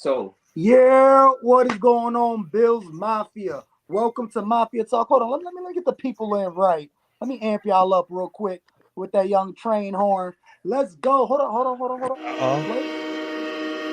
So, yeah, what is going on, Bills Mafia? Welcome to Mafia Talk. Hold on, let me get the people in right. Let me amp y'all up real quick with that young train horn. Let's go. Hold on.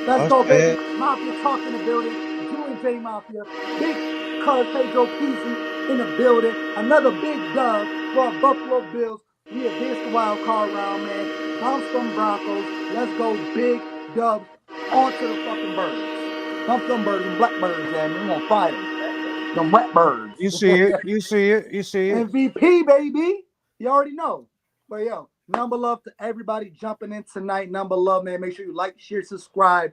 Let's go, baby. Mafia Talk in the building. Jew and J Mafia. Big Cuz Pedro Peasy in the building. Another big dub for our Buffalo Bills. We advanced the wild card round, man. Bounce them Broncos. Let's go, big dubs. On to the fucking birds. Dump them birds and blackbirds, man. We're gonna fight them. Them wet birds. You see it. MVP, baby. You already know. But yo, number love to everybody jumping in tonight. Number love, man. Make sure you like, share, subscribe.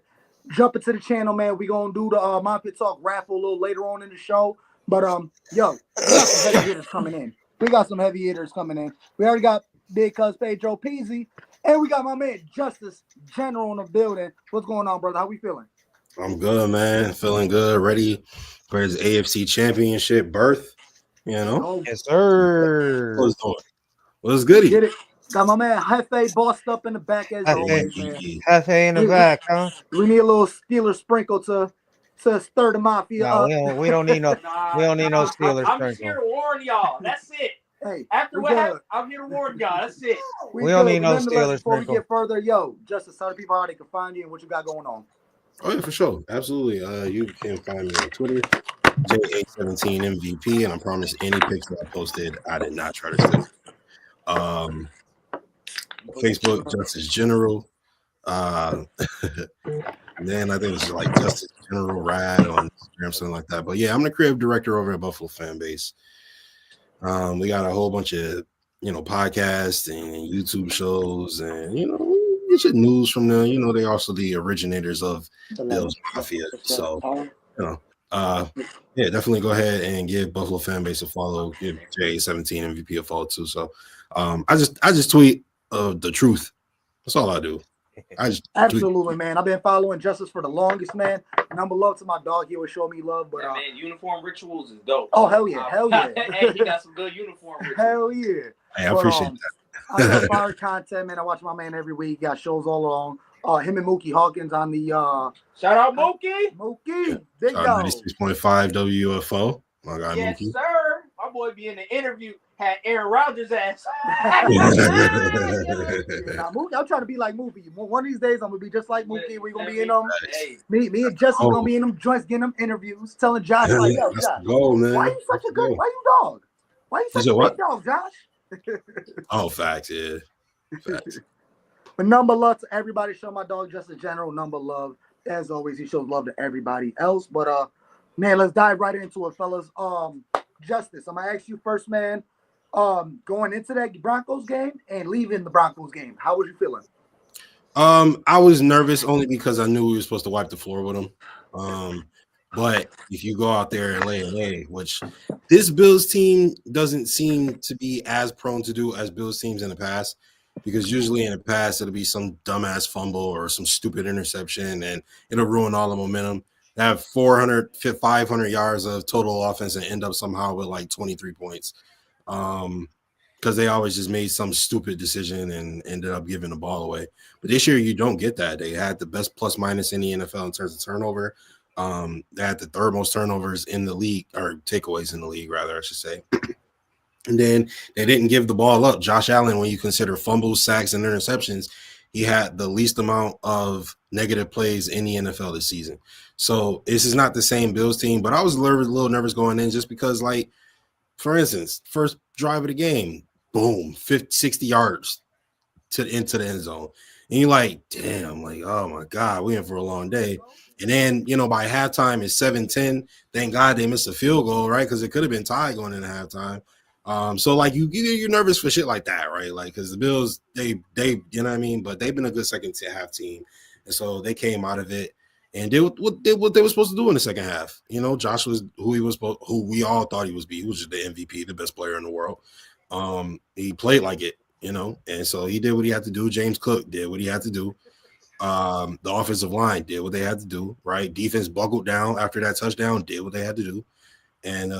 Jump into the channel, man. We gonna do the Mafia Talk raffle a little later on in the show. But yo, we got some heavy hitters coming in. We already got Big Cuz Pedro Peasy, and we got my man Justice General in the building. What's going on, brother? How we feeling? I'm good, man. Feeling good. Ready for his AFC Championship berth. You know? Yes, sir. What's goody? Get it. Got my man Hefe bossed up in the back as always, man. Hefe in the back, huh? We need a little Steeler sprinkle to stir the Mafia up. We don't need no Steelers I'm sprinkle. just here to warn y'all. That's it. Hey, After what happened, I'm here to warn y'all. That's it. We don't need no Steelers before sprinkle. we get further, yo, Justice, tell the people how they can find you and what you got going on. Oh, yeah, for sure. Absolutely. You can find me on Twitter, Jae17MVP, and I promise any pics that I posted, I did not try to steal. Facebook, Justice General. Then I think it's like Justice General Rad on Instagram, something like that. But yeah, I'm the creative director over at Buffalo Fan Base. We got a whole bunch of podcasts and YouTube shows, and get your news from them. They also the originators of Bills Mafia. So yeah, definitely go ahead and give Buffalo Fan Base a follow. Give J17 MVP a follow too. So I just tweet the truth. That's all I do. Absolutely, man. I've been following Justice for the longest, man. Number love to my dog. He always show me love. But man, uniform rituals is dope. Oh, hell yeah. Hey, he got some good uniform rituals. Hell yeah. Hey, I appreciate that. I got fire content, man. I watch my man every week. Got shows all along. Him and Mookie Hawkins on the shout out Mookie. Big dog. 96.5 WFO. My guy yes, Mookie. Sir. My boy be in the interview. Had Aaron Rodgers' ass. Nah, Mookie, I'm trying to be like Mookie. One of these days, I'm gonna be just like Mookie. We're gonna be in them. Me and Justin gonna be in them joints, getting them interviews, telling Josh like, yo, Josh, man. why you such a good? Why you dog? Why you such a big dog, Josh? Oh, facts, yeah. Facts. But number love to everybody. Show my dog Justice General number love. As always, he shows love to everybody else. But man, let's dive right into it, fellas. Justice, I'm gonna ask you first, man. Going into that Broncos game and leaving the Broncos game, how was you feeling? I was nervous only because I knew we were supposed to wipe the floor with them. But if you go out there and lay an egg, which this Bills team doesn't seem to be as prone to do as Bills teams in the past, because usually in the past it'll be some dumbass fumble or some stupid interception and it'll ruin all the momentum. They have 500 yards of total offense and end up somehow with like 23 points. Because they always just made some stupid decision and ended up giving the ball away. But this year you don't get that. They had the best plus minus in the NFL in terms of turnover. They had the third most turnovers in the league, or takeaways in the league, rather, I should say. And then they didn't give the ball up. Josh Allen, when you consider fumbles, sacks, and interceptions, he had the least amount of negative plays in the NFL this season. So this is not the same Bills team, but I was a little nervous going in just because, like, for instance, first drive of the game, boom, 50, 60 yards into the end zone. And you're like, damn, like, oh, my God, we're in for a long day. And then, by halftime, it's 7-10. Thank God they missed a field goal, right? Because it could have been tied going into halftime. So, like, you're nervous for shit like that, right? Like, because the Bills, they you know what I mean? But they've been a good second half team. And so they came out of it and did what they were supposed to do in the second half. Josh was who we all thought he was. He was just the MVP, the best player in the world. He played like it, and so he did what he had to do. James Cook did what he had to do. The offensive line did what they had to do, right? Defense buckled down after that touchdown, did what they had to do. And,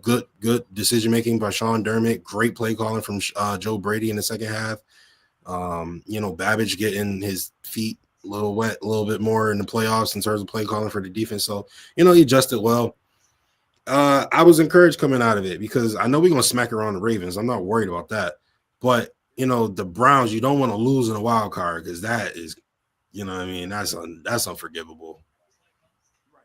good decision-making by Sean Dermott, great play calling from Joe Brady in the second half. Babbage getting his feet a little wet, a little bit more in the playoffs in terms of play calling for the defense. So, he adjusted well. I was encouraged coming out of it because I know we're going to smack around the Ravens. I'm not worried about that. But, the Browns, you don't want to lose in a wild card because that is, that's unforgivable. Right.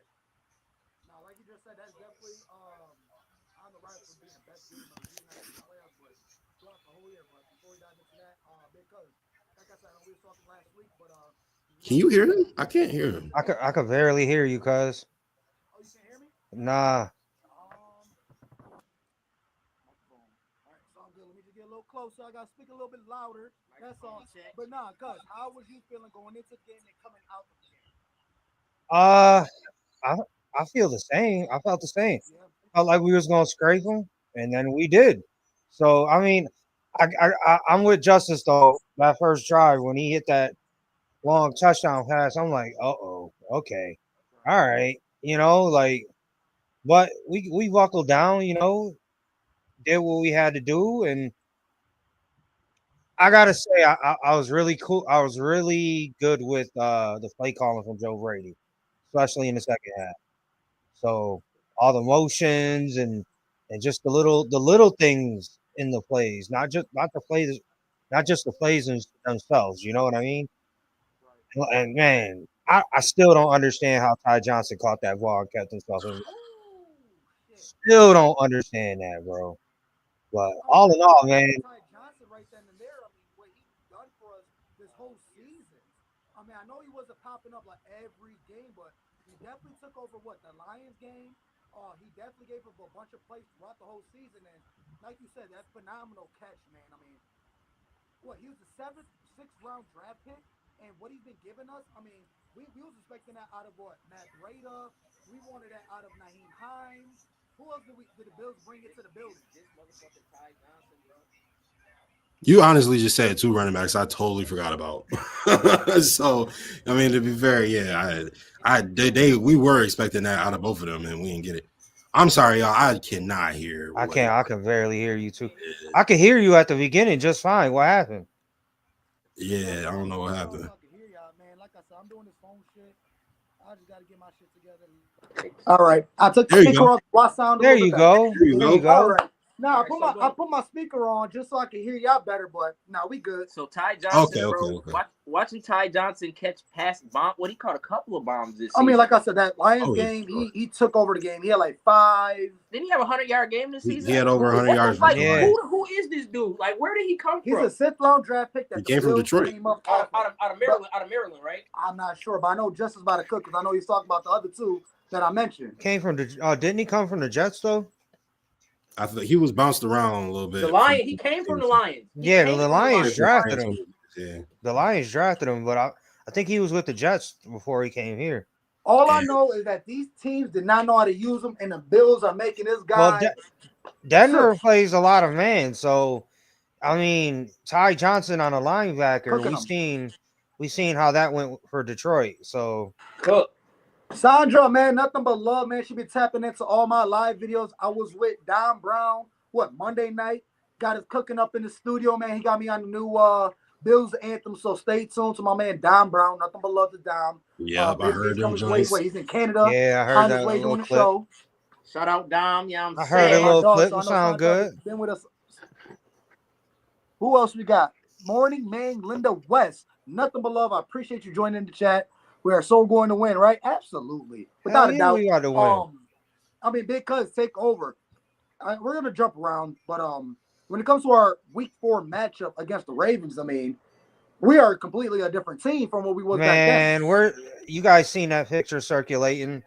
Now, like you just said, that's definitely on the right for being the best team of the season after the playoffs, but throughout the whole year. But before we dive into that, because like I said, I know we were talking last week, but Can you hear him? I can't hear him. I could barely hear you, cuz. oh, you can't hear me? Nah. Microphone. All right, so I'm good. Let me just get a little closer. I gotta speak a little bit louder. That's all. But nah, cuz how was you feeling going into the game and coming out of the game? Uh, I I feel the same. I felt the same. Yeah. Felt like we was gonna scrape them, and then we did. So I mean, I'm with Justice though. That first drive when he hit that long touchdown pass, I'm like, okay, all right, but we buckled down, did what we had to do, and I gotta say, I was really cool. I was really good with the play calling from Joe Brady, especially in the second half. So all the motions and just the little things in the plays, not the plays, not just the plays themselves. You know what I mean? And man, I still don't understand how Ty Johnson caught that ball and kept himself in. Still don't understand that, bro. But I mean, all in I all, think man, Ty Johnson right then and there. I mean, what he's done for us this whole season. I mean, I know he wasn't popping up like every game, but he definitely took over what the Lions game. He definitely gave up a bunch of plays throughout the whole season, and like you said, that phenomenal catch, man. I mean, what he was the seventh, sixth round draft pick, and what he's been giving us. I mean, we was expecting that out of what Matt Breida. We wanted that out of Naheem Hines. Who else did the Bills bring into the building? This motherfucking Ty Johnson, bro. You honestly just said two running backs I totally forgot about. So, I mean, to be fair, yeah, we were expecting that out of both of them, and we didn't get it. I'm sorry, y'all. I cannot hear. I can barely hear you too. I could hear you at the beginning just fine. What happened? Yeah, I don't know what happened. I can hear y'all, man. Like I said, I'm doing this phone shit. I just got to get my shit together. All right, I took the speaker off. Why sound a There little you bit go. better. There you go. All right. Now I put my speaker on just so I can hear y'all better, but now we good. So Ty Johnson, Okay. Watching Ty Johnson catch pass bomb. What he caught a couple of bombs this season. I mean, like I said, that Lions game, he took over the game. He had like 5. Didn't he have a 100-yard game this season? He had over 100 yards. Like, who is this dude? Like, where did he come from? He's a sixth round draft pick that he came from Detroit. Out of Maryland, right? I'm not sure, but I know Justin's about to cook because I know he's talking about the other two that I mentioned. Came from didn't he come from the Jets though? I thought he was bounced around a little bit. He came from the Lions. The Lions drafted him. Yeah. The Lions drafted him, but I think he was with the Jets before he came here. All I know is that these teams did not know how to use him, and the Bills are making this guy. Well, Denver plays a lot of man, so I mean Ty Johnson on a linebacker. We seen how that went for Detroit. So Cook. Sandra, man, nothing but love, man. She been tapping into all my live videos. I was with Don Brown, Monday night. Got us cooking up in the studio, man. He got me on the new Bills anthem, so stay tuned to my man Don Brown. Nothing but love to Dom. Yeah, I heard him. He's in Canada. Yeah, I heard on that his way doing the clip. show. Shout out Dom. Yeah, I heard a little clip. It sound good. Been with us. Who else we got? Morning Man, Linda West. Nothing but love. I appreciate you joining the chat. We are so going to win, right? Absolutely. Without a doubt. We got to win. I mean, Big Cuz, take over. We're going to jump around, but when it comes to our week 4 matchup against the Ravens, I mean, we are completely a different team from what we was back then. Man, you guys seen that picture circulating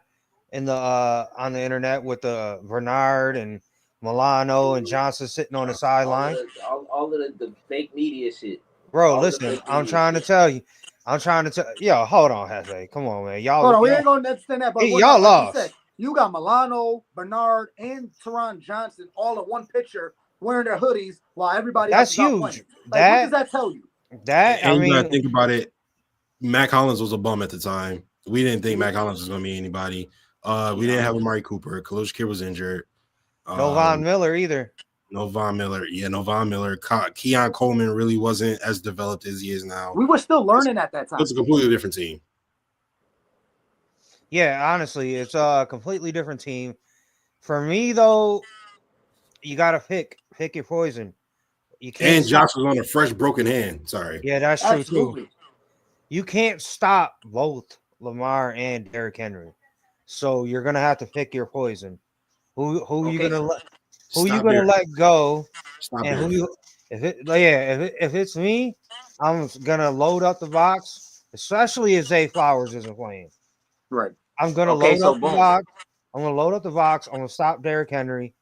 in the on the internet with the Bernard and Milano and Johnson sitting on the sideline? All of the fake media shit. Bro, listen, I'm trying to tell you. Yo, hold on, Hefe. Come on, man. Y'all, we ain't going to understand that. But y'all lost. You got Milano, Bernard, and Teron Johnson all in one picture wearing their hoodies while everybody else is out playing. Like, what does that tell you? You gotta think about it. Mac Hollins was a bum at the time. We didn't think Mac Hollins was going to be anybody. We didn't have Amari Cooper. Khalil Shakir was injured. No Von Miller either. No Von Miller. Yeah, no Von Miller. Keon Coleman really wasn't as developed as he is now. We were still learning at that time. It's a completely different team. Yeah, honestly, it's a completely different team. For me, though, you gotta pick your poison. You can't. And Josh was on a fresh broken hand. Sorry. Yeah, that's true Absolutely. too. You can't stop both Lamar and Derrick Henry, so you're gonna have to pick your poison. Who you Okay. gonna let go? Stop And Derrick. who you if it's me, I'm gonna load up the box, especially if Zay Flowers isn't playing. Right. I'm gonna Okay, load so up the boom. box. I'm gonna load up the box. I'm gonna stop Derrick Henry,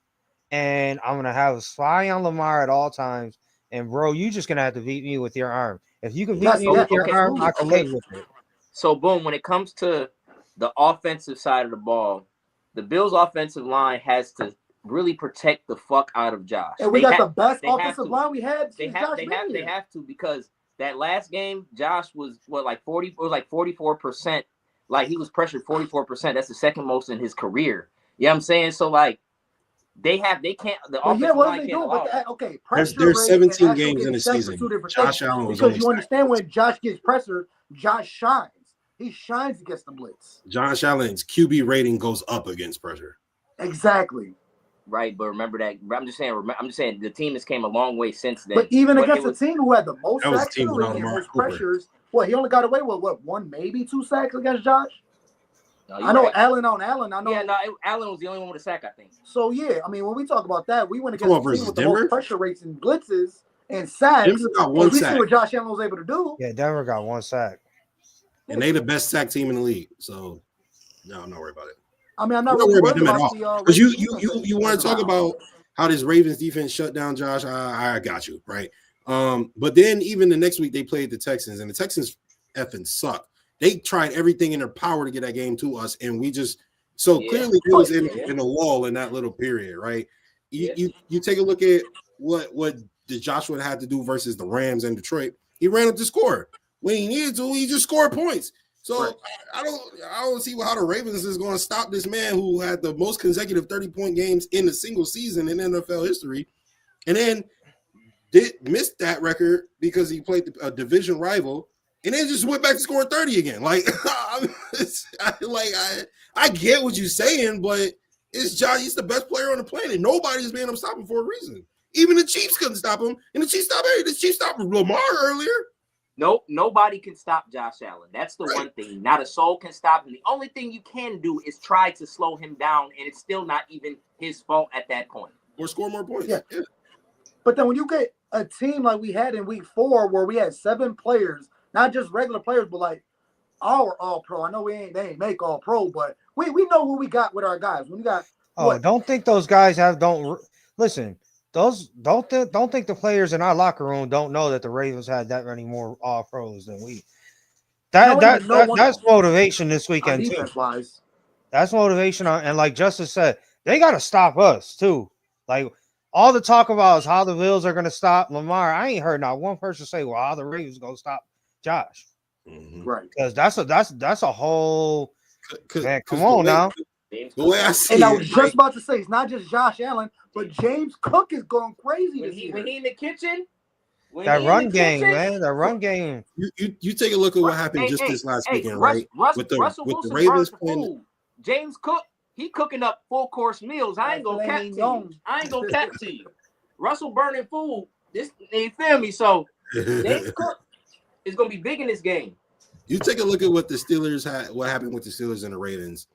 and I'm gonna have a spy on Lamar at all times. And bro, you just gonna have to beat me with your arm. If you can beat Yes, me yeah, with your okay, arm, I can okay. live with it. So boom, when it comes to the offensive side of the ball, the Bills' offensive line has to really protect the fuck out of Josh. And we got the best they have offensive to. line we had They since have Josh they been have they here. have to, because that last game, Josh was like 44%. Like he was pressured 44%. That's the second most in his career. You know what I'm saying? So like the But offensive yeah, what line they can't doing? allow But that. okay, pressure There's rate 17 and actual games in getting the sacks are season. two different Josh things. Allen was Because only you understand when Josh gets pressure, Josh shines. He shines against the blitz. Josh Allen's QB rating goes up against pressure. Exactly. Right, but remember that. I'm just saying the team has came a long way since then. But even against a team who had the most That was a sacks in team the without league and Amari most Cooper. pressures, he only got away with one, maybe 2 sacks against Josh. No, I know right. Allen on Allen. I know. Yeah, no, Allen was the only one with a sack, I think. So yeah, I mean, when we talk about that, we went Come on, against a team versus with the Denver? most pressure rates and blitzes and sacks. Denver got one And we sack. see what Josh Allen was able to do. Yeah, Denver got 1 sack. And they the best sack team in the league. So no, I'm not worried about it. I mean, I'm I'm not really worried about the the because Ravens you defense want to talk about how this Ravens defense shut down Josh. I got you, right? But then even the next week they played the Texans, and the Texans effing suck. They tried everything in their power to get that game to us, and we just clearly it was in a lull in that little period, right? You take a look at what did Joshua had to do versus the Rams and Detroit. He ran up to score when he needed to. He just scored points. So Right. I don't see how the Ravens is going to stop this man who had the most consecutive 30-point games in a single season in NFL history, and then missed that record because he played a division rival, and then just went back to scoring 30 again. Like, I get what you're saying, but it's Josh. He's the best player on the planet. Nobody's been able to stop him for a reason. Even the Chiefs couldn't stop him, and the Chiefs stopped Lamar earlier. Nope, nobody can stop Josh Allen. That's the one thing. Not a soul can stop him. The only thing you can do is try to slow him down, and it's still not even his fault at that point. Or score more points. Yeah. But then when you get a team like we had in week 4 where we had 7 players, not just regular players, but like our all-pro. I know they ain't make all-pro, but we know who we got with our guys. When you got don't think those guys listen. Those don't think the players in our locker room don't know that the Ravens had that many more all pros than we. That's motivation this weekend too. Wise. That's motivation, and like Justice said, they got to stop us too. Like all the talk about is how the Bills are going to stop Lamar. I ain't heard not one person say, "Well, how the Ravens going to stop Josh?" Mm-hmm. Right? Because that's a whole. Man, come on now. The way I see I was just about to say, it's not just Josh Allen, but James Cook is going crazy this year. When he in the kitchen, that run game, man. That run game. You take a look at what happened this last weekend, right? With the Ravens playing. James Cook, he cooking up full course meals. I ain't gonna cap to you. Russell burning food. You feel me? So James Cook is gonna be big in this game. You take a look at what the Steelers had. What happened with the Steelers and the Ravens?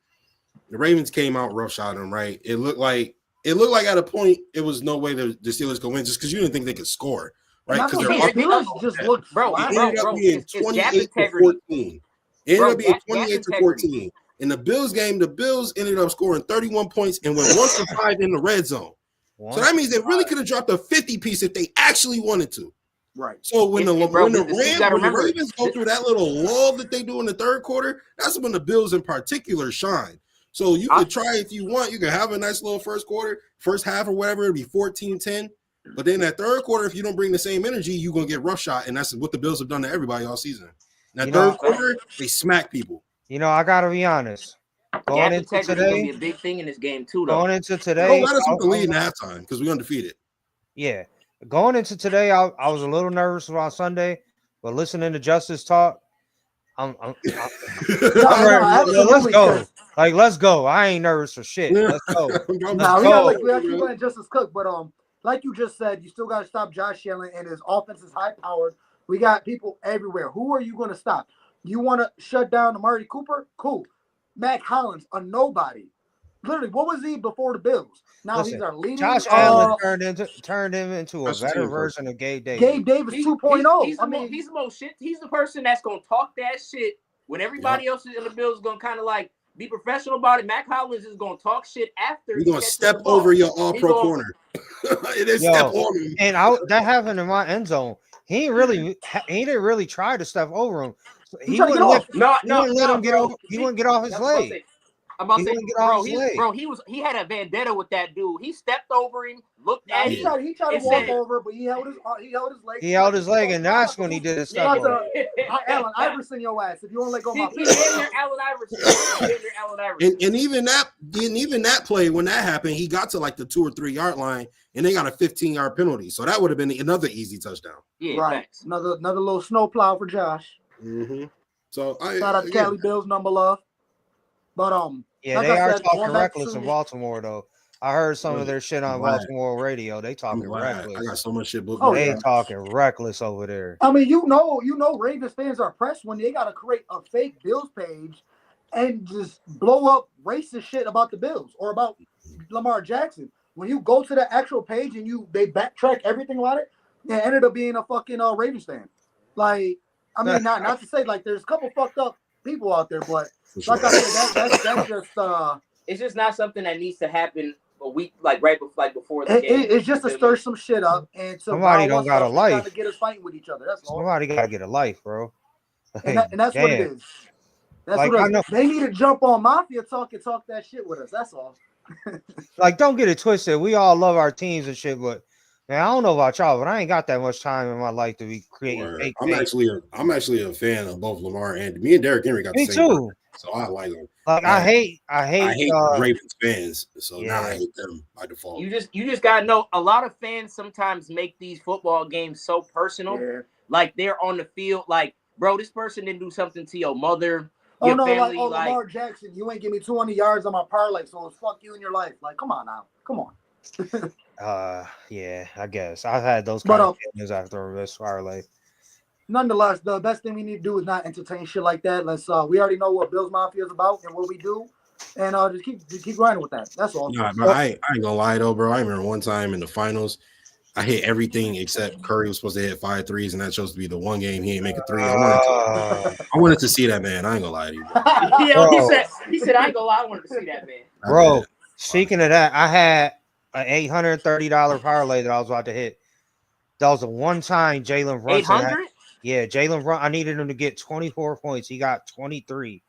The Ravens came out roughshod them, right? It looked like at a point it was no way the Steelers could win just because you didn't think they could score, right? Because the Steelers just looked it ended up being 28-14. It ended up being 28-14. In the Bills game, the Bills ended up scoring 31 points and went 1 for 5 in the red zone. So that means they really could have dropped a 50 piece if they actually wanted to. Right. So when the Ravens go through that little lull that they do in the third quarter, that's when the Bills in particular shine. So you could try if you want. You can have a nice little first half or whatever. It'd be 14-10. But then that third quarter, if you don't bring the same energy, you're going to get rough shot. And that's what the Bills have done to everybody all season. That third quarter, they smack people. I got to be honest. Going into today, be a big thing in this game too, though. Going into today, let us with the lead in halftime because we undefeated. Yeah. Going into today, I was a little nervous about Sunday, but listening to Justice talk, I'm No, ready. Let's absolutely. go. Like, let's go. I ain't nervous for shit. Let's go. Nah, we gotta keep letting Justice cook. But like you just said, you still gotta stop Josh Allen, and his offense is high powered. We got people everywhere. Who are you gonna stop? You want to shut down Amari Cooper? Cool. Mac Hollins, a nobody. Literally, what was he before the Bills? Now he's our leading. Josh Allen turned him into a better version of Gabe Davis. Gabe Davis 2.0. He's the most shit. He's the person that's gonna talk that shit when everybody else in the Bills is gonna kind of like be professional about it. Mac Hollins is gonna talk shit after. He's gonna step over your all-pro corner. It is step on him. And that happened in my end zone. He didn't really try to step over him. He wouldn't let him get off. He wouldn't get off his leg. I'm about to say, he had a vendetta with that dude. He stepped over him, looked at him. He tried to walk over, but he held his leg. He held his leg, and that's when he did his stuff. Allen Iverson, your ass. If you want to let go of my feet. Allen Iverson. And even that play, when that happened, he got to like the 2 or 3 yard line, and they got a 15-yard penalty. So that would have been another easy touchdown. Yeah, right. Thanks. Another little snowplow for Josh. Mm-hmm. So shout out to Cali Bills, number love. But yeah, like they are talking reckless in Baltimore though. I heard some of their shit on Baltimore radio. They talking reckless. I got so much shit booked. They talking reckless over there. I mean, you know, Ravens fans are pressed when they gotta create a fake Bills page and just blow up racist shit about the Bills or about Lamar Jackson. When you go to the actual page and they backtrack everything about it, it ended up being a fucking Ravens fan. Like, I mean, not to say like there's a couple fucked up people out there, but like I said, that's just it's just not something that needs to happen a week before the game. It's just to stir some shit up and somebody don't got a life to get us fighting with each other. That's all. Somebody gotta get a life, bro. And that's what it is. That's like, what they need to jump on Mafia Talk and talk that shit with us. That's all. Like, don't get it twisted. We all love our teams and shit, but man, I don't know about y'all, but I ain't got that much time in my life to be creating fake. I'm actually a fan of both Lamar and me and Derrick Henry got the same too. So I like them. Like I hate Ravens fans, so now I hate them by default. You just gotta know a lot of fans sometimes make these football games so personal. Yeah. Like they're on the field, like, bro, this person didn't do something to your mother. Oh no, family, Lamar Jackson, you ain't give me 200 yards on my parlay, so it's fuck you in your life. Like, come on now. Come on. Yeah, I guess I've had those kind of feelings after this parlay. Nonetheless, the best thing we need to do is not entertain shit like that. Let's we already know what Bills Mafia is about and what we do, and just keep grinding with that. That's all. Nah, bro, I ain't gonna lie though, bro. I remember one time in the finals, I hit everything except Curry was supposed to hit 5 threes, and that chose to be the one game he didn't make a 3. I wanted to see that man. I ain't gonna lie to you. Yeah, he said I ain't gonna lie. I wanted to see that man. Bro, speaking of that, I had an $830 parlay that I was about to hit. That was a one-time Jalen Brunson. 800? Yeah, Jalen Brunson. I needed him to get 24 points. He got 23.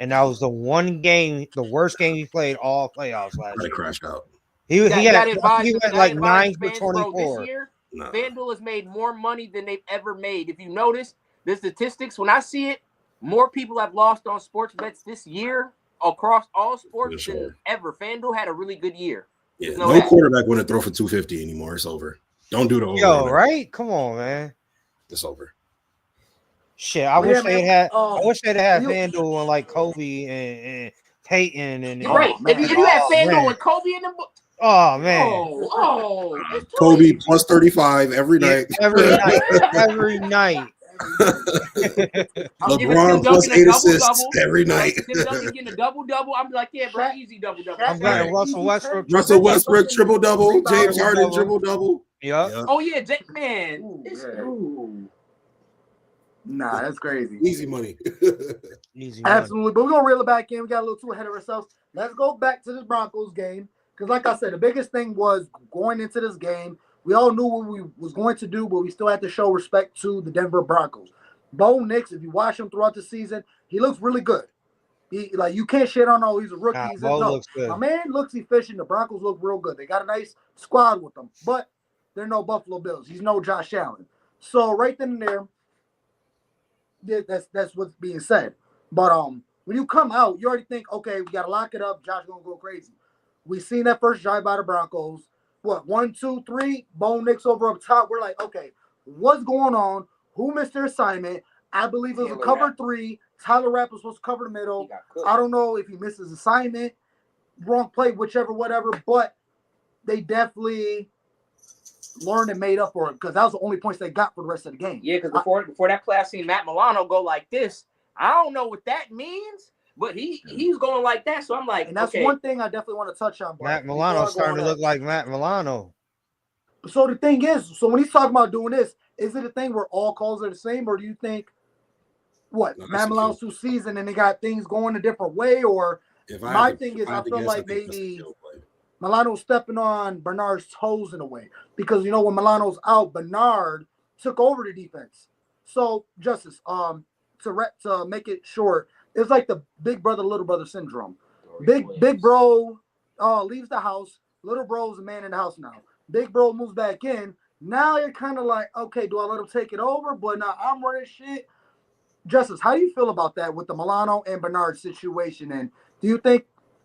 And that was the one game, the worst game he played all playoffs last year. He crashed out. He went like 9 for 24. Bro, this year, FanDuel has made more money than they've ever made. If you notice the statistics, when I see it, more people have lost on sports bets this year across all sports than ever. FanDuel had a really good year. Yeah, no quarterback wouldn't throw for 250 anymore. It's over. Don't do the over. Yo, right? Come on, man. It's over. Shit, I wish they'd had FanDuel and like Kobe and Peyton and right. If you had FanDuel and Kobe in the book. Oh man! Kobe plus 35 every night. Every night. LeBron plus 8 assists every night. Getting a double. I'm like, yeah, bro, easy double. I'm getting Russell Westbrook. Triple double. James Harden triple double. Yeah. Oh yeah, Jake, man. Nah, that's crazy. Easy money. Absolutely. But we're gonna reel it back in. We got a little too ahead of ourselves. Let's go back to this Broncos game. Because like I said, the biggest thing was going into this game, we all knew what we was going to do, but we still had to show respect to the Denver Broncos. Bo Nix, if you watch him throughout the season, he looks really good. You can't shit on he's a rookie. Looks good. My man looks efficient. The Broncos look real good. They got a nice squad with them, but they're no Buffalo Bills. He's no Josh Allen. So right then and there, that's what's being said. But when you come out, you already think, okay, we got to lock it up. Josh gonna go crazy. We seen that first drive by the Broncos. what 1, 2, 3, Bo Nix over up top. We're like, okay, what's going on? Who missed their assignment? I believe it was a cover 3. Tyler Rapp was supposed to cover the middle. I don't know if he missed his assignment, wrong play, whichever, whatever. But they definitely learned and made up for it because that was the only points they got for the rest of the game. Yeah, because before that play, I seen Matt Milano go like this. I don't know what that means, but he's going like that. So I'm like, and that's one thing I definitely want to touch on. Matt Milano's starting to look like Matt Milano. So the thing is, so when he's talking about doing this, is it a thing where all calls are the same, or do you think Matt Milano's too seasoned and they got things going a different way? Or my thing is, I feel like maybe Milano's stepping on Bernard's toes in a way because when Milano's out, Bernard took over the defense. So Justice, to make it short, it's like the big brother little brother syndrome. Big bro leaves the house. Little bro's the man in the house now. Big bro moves back in. Now you're kind of like, okay, do I let him take it over? But now I'm running shit. Justice, how do you feel about that with the Milano and Bernard situation? And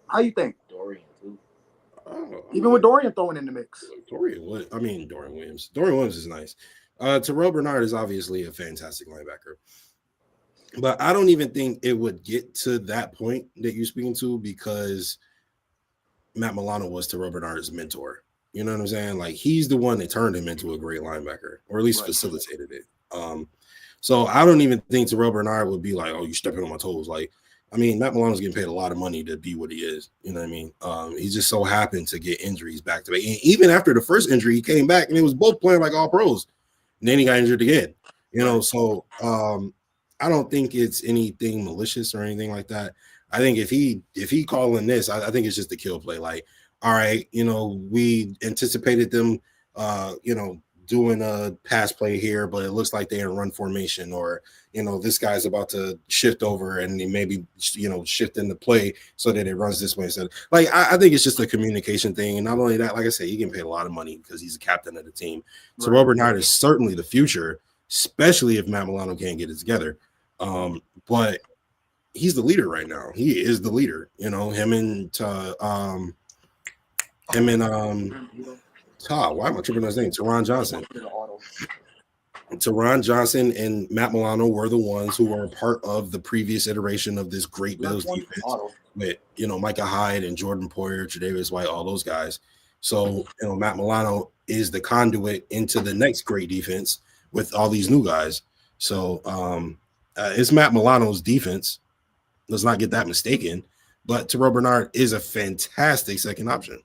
how you think? Dorian too. Even with Dorian throwing in the mix. Dorian Williams. Dorian Williams is nice. Terrell Bernard is obviously a fantastic linebacker. But I don't even think it would get to that point that you're speaking to because Matt Milano was Terrell Bernard's mentor. You know what I'm saying? Like, he's the one that turned him into a great linebacker, or at least facilitated it. So I don't even think Terrell Bernard would be like, oh, you're stepping on my toes. Like, I mean, Matt Milano's getting paid a lot of money to be what he is. You know what I mean? He just so happened to get injuries back to back. And even after the first injury, he came back and it was both playing like all pros. And then he got injured again. So I don't think it's anything malicious or anything like that. I think if he calling this, I think it's just a kill play. Like, all right, we anticipated them, doing a pass play here, but it looks like they're in run formation, or this guy's about to shift over and he maybe shift in the play so that it runs this way instead. Like, I think it's just a communication thing, and not only that, like I said, he can pay a lot of money because he's a captain of the team. So Robert Bernard is certainly the future, especially if Matt Milano can't get it together. But he's the leader right now. He is the leader. Him and why am I tripping on his name? Teron Johnson. Teron Johnson and Matt Milano were the ones who were a part of the previous iteration of this great Bills defense with, Micah Hyde and Jordan Poyer, Tre'Davious White, all those guys. So, Matt Milano is the conduit into the next great defense with all these new guys. So, it's Matt Milano's defense. Let's not get that mistaken. But Terrell Bernard is a fantastic second option.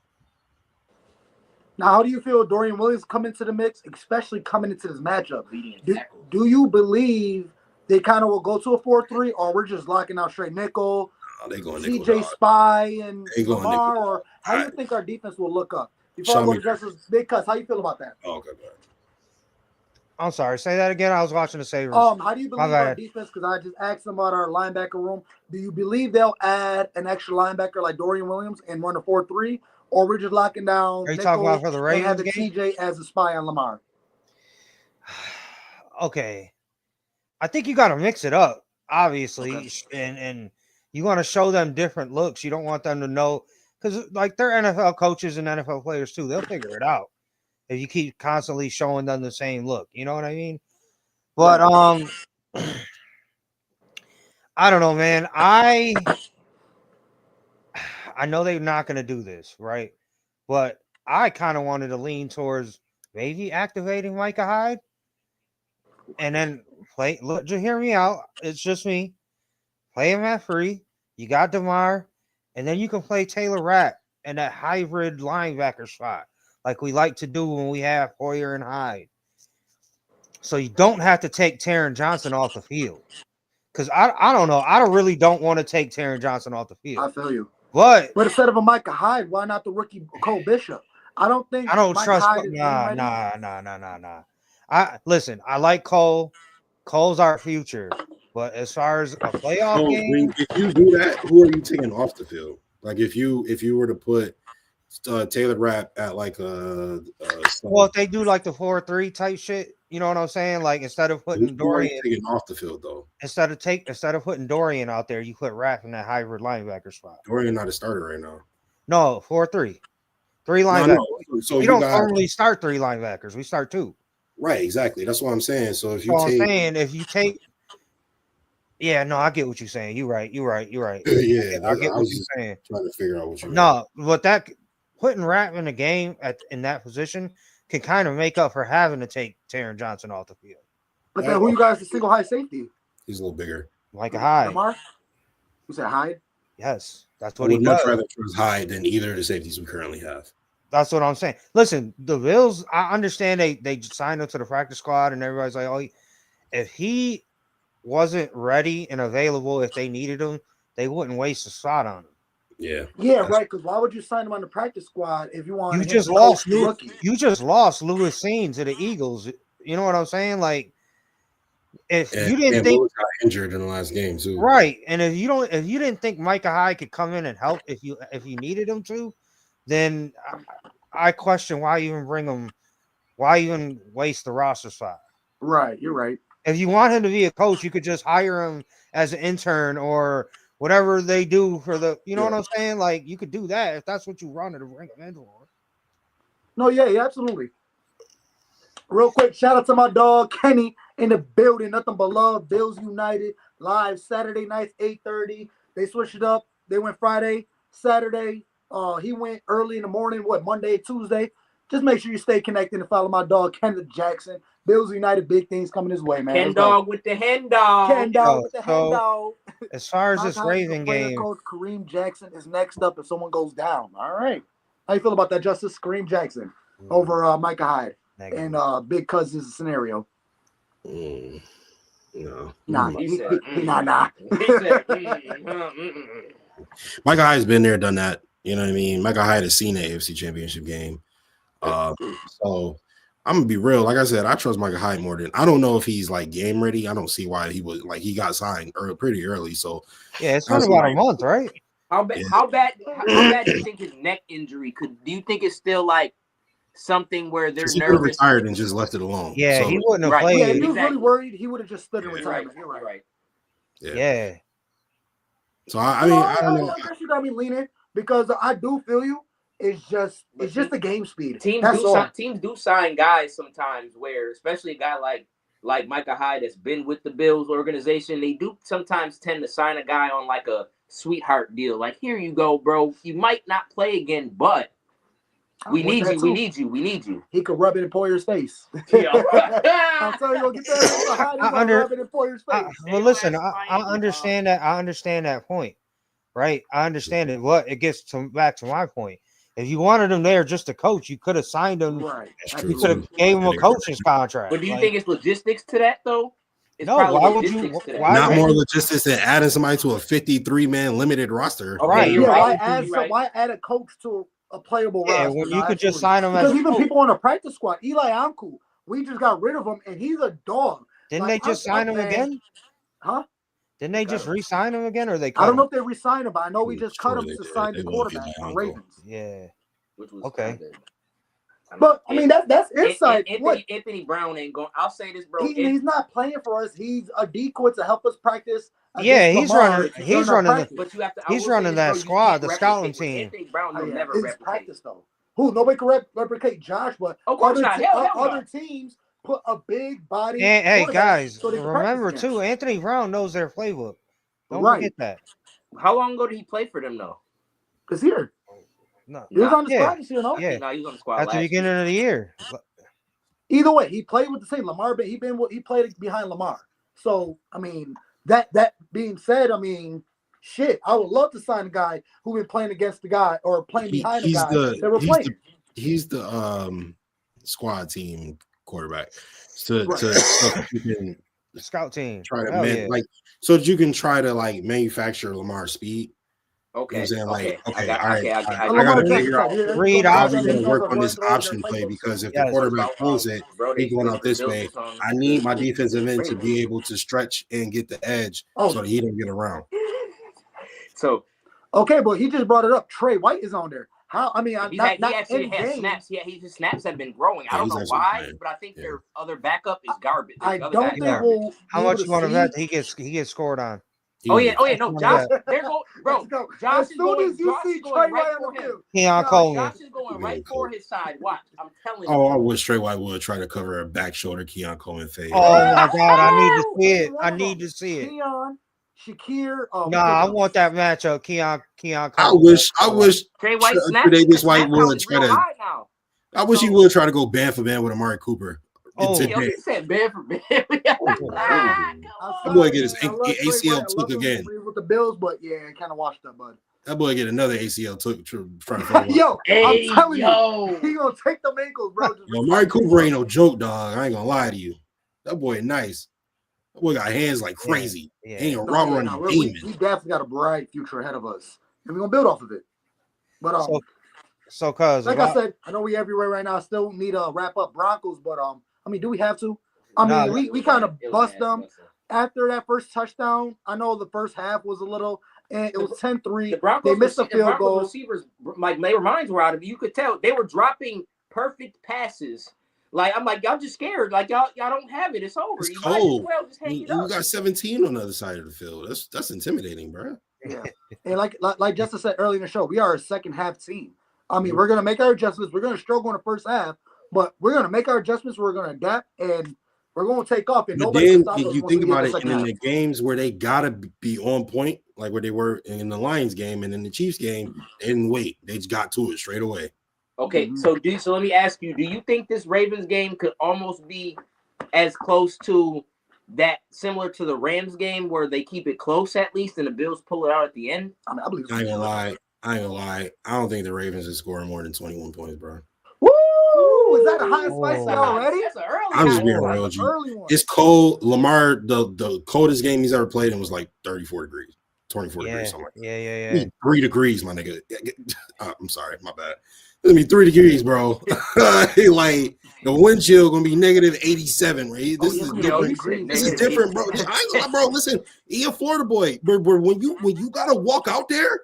Now, how do you feel Dorian Williams come into the mix, especially coming into this matchup? Do you believe they kind of will go to a 4-3, or we're just locking out straight nickel? They going CJ Spy and Lamar, or how do you think our defense will look up? Before I go to Justice Big Cuz, how you feel about that? Oh, okay, good. I'm sorry. Say that again. I was watching the Sabres. How do you believe our defense? Because I just asked them about our linebacker room. Do you believe they'll add an extra linebacker like Dorian Williams and run a 4-3, or we're just locking down? Are you talking about for the Ravens and having TJ as a spy on Lamar? Okay, I think you got to mix it up, obviously, and you want to show them different looks. You don't want them to know, because like they're NFL coaches and NFL players too. They'll figure it out if you keep constantly showing them the same look. You know what I mean? But I don't know, man. I know they're not going to do this, right? But I kind of wanted to lean towards maybe activating Micah Hyde and then play. Look, just hear me out. It's just me. Play him at free. You got DeMar, and then you can play Taylor Rapp in that hybrid linebacker spot like we like to do when we have Poyer and Hyde. So you don't have to take Taron Johnson off the field. Because I don't know. I really don't want to take Taron Johnson off the field. I feel you. But instead of a Micah Hyde, why not the rookie Cole Bishop? I don't trust. Nah. Listen. I like Cole. Cole's our future. But as far as a playoff game, if you do that, who are you taking off the field? Like if you were to put Taylor Rapp at like if they do like the 4-3 type shit, you know what I'm saying? Like instead of putting Dorian taking off the field though, instead of putting Dorian out there, you put Rapp in that hybrid linebacker spot. Dorian not a starter right now. No, 4-3, 3 linebackers. So we you don't got normally start 3 linebackers. We start 2. right, exactly. That's what I'm saying. So if you So I'm take, saying if you take, yeah, no, I get what you're saying. You're right. yeah, I get I what was you're just saying. trying to figure out what you meant. No, but that putting Rap in the game in that position can kind of make up for having to take Taron Johnson off the field. But then who you guys the single high safety? He's a little bigger. Like a Hyde. Lamar? You said Hyde? Yes, that's I what he would much does. rather trust Hyde than either of the safeties we currently have. That's what I'm saying. Listen, the Bills, I understand they signed him to the practice squad, and everybody's like, oh, if he wasn't ready and available, if they needed him, they wouldn't waste a spot on him. Yeah. Yeah, right. Because why would you sign him on the practice squad if you want You him just to lost coach the rookie? You just lost Lewis Seen to the Eagles. You know what I'm saying? Like, if And, you didn't and think Lewis got injured in the last game too. right, and if you didn't think Micah Hyde could come in and help if you needed him to, then I question why even bring him. Why even waste the roster spot? Right, you're right. If you want him to be a coach, you could just hire him as an intern or whatever they do for the. You know what I'm saying? Like you could do that if that's what you wanted to bring him in for. No, yeah, absolutely. Real quick, shout out to my dog Kenny in the building. Nothing but love. Bills United live Saturday nights 8:30. They switched it up. They went Friday, Saturday. He went early in the morning. Monday, Tuesday. Just make sure you stay connected and follow my dog Kenneth Jackson. Bills United, big things coming his way, man. Ken Dog with the hen dog. Ken Dog with the hen dog. As far as this Raven game, coach Kareem Jackson is next up if someone goes down. All right, how you feel about that, Justice? Kareem Jackson over Micah Hyde and Big Cuz is a scenario. No. Nah. He said, Nah. He said, Micah Hyde's been there, done that. You know what I mean? Micah Hyde has seen the AFC Championship game. So I'm gonna be real. Like I said, I trust Micah Hyde more than I don't know if he's like game ready. I don't see why he was like he got signed pretty early. So yeah, it's been about a month, right? How bad do you think his neck injury could? Do you think it's still like something where they're he nervous? retired and just left it alone. Yeah, so, he wouldn't have played. Yeah, if he was really worried, he would have just stood in retirement. You're right. Yeah. So I mean, I don't know. I guess you got me leaning because I do feel you. It's just the game speed. Teams do sign guys sometimes where, especially a guy like Micah Hyde that's been with the Bills organization, they do sometimes tend to sign a guy on like a sweetheart deal. Like, here you go, bro. You might not play again, but we need you. He could rub it in Poyer's face. Yeah. I'm telling you, get that rub it in Poyer's face. Well, listen, I understand that. I understand that point, right? I understand it. What it gets back to my point. If you wanted him there just to coach, you could have signed him. Right. You could have gave him a coach's contract. But do you think it's logistics to that though? No, why would you? Not more logistics than adding somebody to a 53-man limited roster. Right. You're right. Why add a coach to a playable roster? Yeah, when you could just sign him because as even people on a practice squad, Eli Anku, we just got rid of him and he's a dog. Didn't they just sign him again? Huh? Didn't they just re-sign him again, or they? I don't know if they re-signed him, but I know we just cut him to sign the quarterback for Ravens. Yeah. Which was okay. But I mean that's insight. Anthony Brown ain't going. I'll say this, bro. He's not playing for us. He's a decoy to help us practice. Yeah, he's running. He's running. But you have to. He's running that squad, the scouting team. Anthony Brown will never replicate. Practice though. Who nobody can replicate Josh, but other teams put a big body. And, hey guys, remember too, Anthony Brown knows their playbook. Don't forget that. How long ago did he play for them though? This year. No, he was on the squad this year, no? Yeah, no, he was on the squad at the beginning of the year. Either way, he played with the same Lamar, but he played behind Lamar. So I mean, that being said, I mean, shit, I would love to sign a guy who been playing against the guy or playing behind the guy that we're playing. He's the squad team quarterback. So you can scout team try to so that you can try to like manufacture Lamar's speed. Okay. You know what I'm saying? Like, I gotta figure out read how we're gonna work on this option play because if the quarterback pulls it, he's going out this way. I need my defensive end to be able to stretch and get the edge so that he don't get around. So okay, but he just brought it up. Trey White is on there. How? I mean, he actually has snaps. Yeah, his snaps have been growing. I don't know why, but I think their other backup is garbage. I don't think how much you want to bet he gets scored on? Oh yeah, no, Josh, they're going, bro. Go. Josh As is soon going. as you Josh see is Trey going White right on for the him. field, Keon Coleman. Josh is going right for his side. Watch, I'm telling you. Oh, I wish Trey White would try to cover a back shoulder Keon Coleman fade. Oh my God, I need to see it. I need to see it. Keon, Shakir. Nah, I want that matchup. Keon I Coleman. wish Trey White snap. Tre'Davious White count would is try real to. high now. I wish he would try to go band for band with Amari Cooper. Oh, Yo, he said bad for bad. That boy get his ACL took again. With the Bills, but yeah, kind of washed up, bud. That boy get another ACL took trying to follow. Yo, hey, I'm telling you, he gonna take them ankles, bro. Yo, Amari Cooper ain't no joke, dog. I ain't gonna lie to you. That boy nice. That boy got hands like crazy. Yeah. Ain't a robber and a we demon. definitely got a bright future ahead of us, and we're gonna build off of it. But so cuz like I said, I know we everywhere right now. I still need to wrap up Broncos, but I mean, do we have to? I mean, we kind of bust them after that first touchdown. I know the first half was a little, and it was 10-3. They missed the field goal. Receivers, like their minds were out of it. You could tell they were dropping perfect passes. Like I'm like, y'all just scared. Like y'all don't have it. It's over. It's you cold. might as well just hang it up. You got 17 on the other side of the field. That's intimidating, bro. Yeah, and like Justin said earlier in the show, we are a second half team. I mean, we're gonna make our adjustments. We're gonna struggle in the first half, but we're gonna make our adjustments. We're gonna adapt, and we're gonna take off. And but then if you think about it, and in the games where they gotta be on point, like where they were in the Lions game and in the Chiefs game, they didn't wait. They just got to it straight away. Okay, so let me ask you: do you think this Ravens game could almost be as close to that, similar to the Rams game, where they keep it close at least, and the Bills pull it out at the end? I believe. I ain't gonna lie. I don't think the Ravens is scoring more than 21 points, bro. Woo! Is that a high spicy already? That's an early. I'm just being real with you. It's cold. Lamar, the coldest game he's ever played in was like 34 degrees, 24 degrees, something like that. Yeah. 3 degrees, my nigga. I'm sorry, my bad. It's gonna be 3 degrees, bro. Like the wind chill gonna be negative 87. Right? This is different. This is different, bro. I ain't gonna lie, bro. Listen, he a Florida boy, but when you gotta walk out there,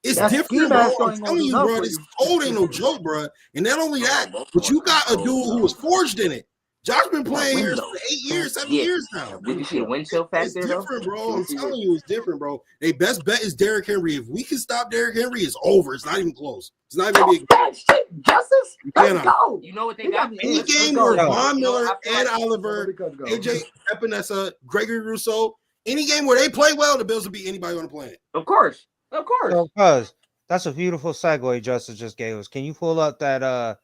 it's different, bro. I'm telling you, bro. This cold ain't no joke, bro. And not only that, but you got a dude who was forged in it. Josh been playing here for 7 years now. Did you see the wind chill factor? It's different, bro. I'm telling you, it's different, bro. Their best bet is Derrick Henry. If we can stop Derrick Henry, it's over. It's not even close. It's not even Justice. Let's go. You know what they got? Any game where Von Miller, Ed Oliver, AJ Epinesa, Gregory Rousseau, any game where they play well, the Bills will beat anybody on the planet. Of course. So, cuz that's a beautiful segue Justice just gave us. Can you pull up that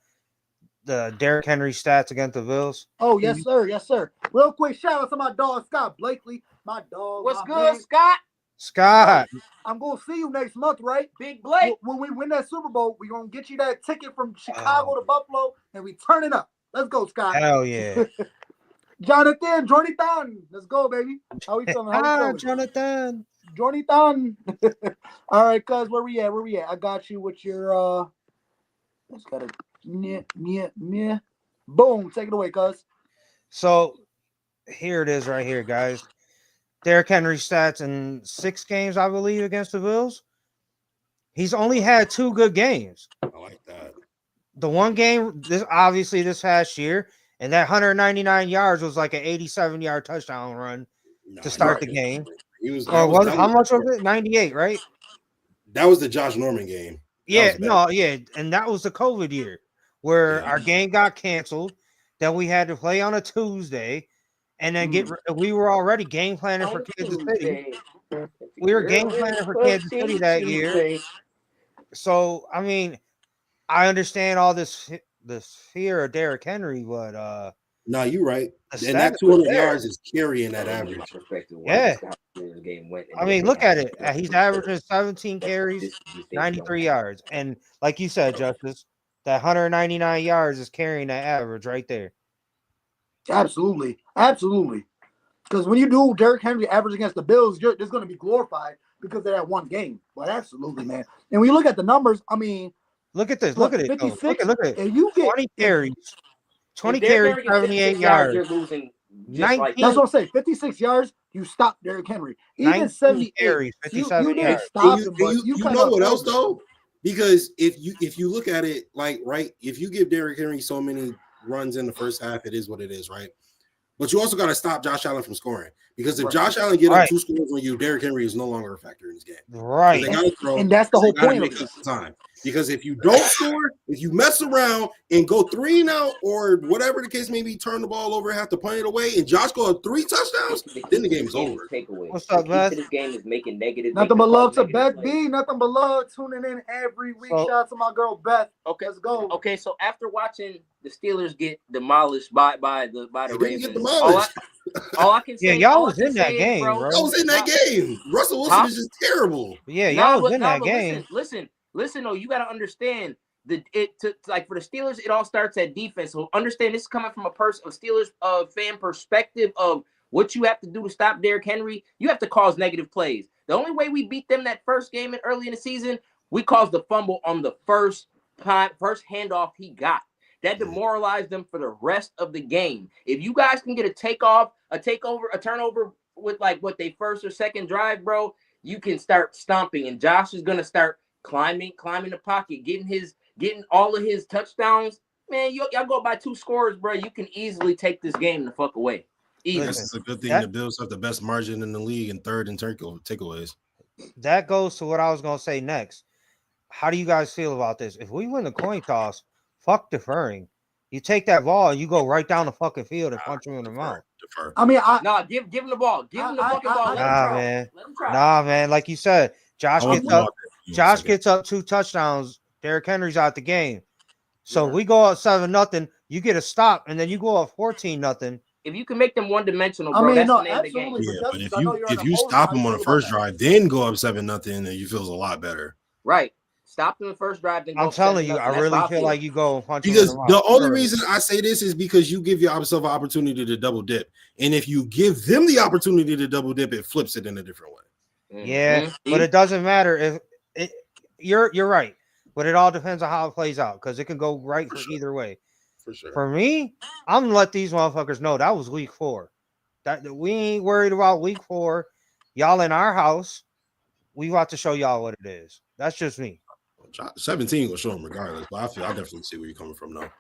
the Derrick Henry stats against the Bills? Oh, yes, sir. Real quick, shout out to my dog, Scott Blakely. My dog. What's good, man. Scott? I'm going to see you next month, right? Big Blake. When we win that Super Bowl, we're going to get you that ticket from Chicago to Buffalo, and we turn it up. Let's go, Scott. Hell yeah. Jonathan. Let's go, baby. How we feeling? Jonathan. All right, cuz, where we at? I got you with your let's got it. Boom, take it away, cuz. So here it is right here, guys. Derrick Henry stats in 6 games, I believe, against the Bills. He's only had 2 good games. I like that. The one game, this past year, and that 199 yards was like an 87-yard touchdown run to start the game. How much was it? 98, right? That was the Josh Norman game. And that was the COVID year where our game got canceled. Then we had to play on a Tuesday, and then we were already game planning for Kansas City. We were game planning for Kansas City that year. So I mean, I understand all this fear of Derrick Henry, but no, you're right. And that 200 yards is carrying that average. Yeah. I mean, look at it. He's averaging 17 carries, 93 yards. And like you said, Justice, that 199 yards is carrying that average right there. Absolutely. Because when you do Derrick Henry average against the Bills, there's going to be glorified because of that one game. But absolutely, man. And when you look at the numbers, I mean, look at this. Look at it. 56. Look at it. And you get 20 carries. 20 carries, 78 yards. You're losing. That's what I'm saying. 56 yards, you stop Derrick Henry. Even 70 carries, 57 yards. You know what else though? Because if you look at it like right, if you give Derrick Henry so many runs in the first half, it is what it is, right? But you also got to stop Josh Allen from scoring. Because if Josh Allen get up 2 scores on you, Derrick Henry is no longer a factor in this game. Right. They gotta throw, and that's the whole point of this time. Because if you don't score, if you mess around and go 3 and out, or whatever the case may be, turn the ball over, have to punt it away, and Josh go up 3 touchdowns, then the game is over. What's up, man? This game is making negative. Nothing but love to Beth B. Nothing but love tuning in every week. Shout out to my girl Beth. Okay, let's go. Okay, so after watching the Steelers get demolished by the Ravens, get demolished. All I can say, y'all was in that game, bro. Y'all was in that game. Russell Wilson is just terrible. Yeah, y'all was in that game. Listen, though, you got to understand for the Steelers, it all starts at defense. So understand this is coming from a Steelers fan perspective of what you have to do to stop Derrick Henry. You have to cause negative plays. The only way we beat them that first game early in the season, we caused the fumble on the first handoff he got. That demoralized them for the rest of the game. If you guys can get a turnover with what they first or second drive, bro, you can start stomping. And Josh is gonna start climbing the pocket, getting all of his touchdowns. Man, y'all go by 2 scores, bro. You can easily take this game the fuck away. This is a good thing. The Bills have the best margin in the league in third and takeaways. That goes to what I was gonna say next. How do you guys feel about this? If we win the coin toss, fuck deferring. You take that ball and you go right down the fucking field and punch him in the mouth. Defer. I mean, give him the ball. Give him the fucking ball. Nah, man. Like you said, Josh gets up 2 touchdowns. Derrick Henry's out the game. So we go up 7-0. You get a stop, and then you go up 14-0. If you can make them one-dimensional, bro, that's the name of the game. Yeah, but if you stop them on the first drive, then go up 7-0, then you feels a lot better. Right. Stop them the first drive. Then I'm telling you, I really feel like you go punch. Because the only reason I say this is because you give yourself an opportunity to double dip, and if you give them the opportunity to double dip, it flips it in a different way. Yeah, but it doesn't matter if you're right. But it all depends on how it plays out because it can go right either way. For sure. For me, I'm gonna let these motherfuckers know that was week 4. That we ain't worried about week 4. Y'all in our house. We about to show y'all what it is. That's just me. 17 will show them regardless, but I definitely see where you're coming from though.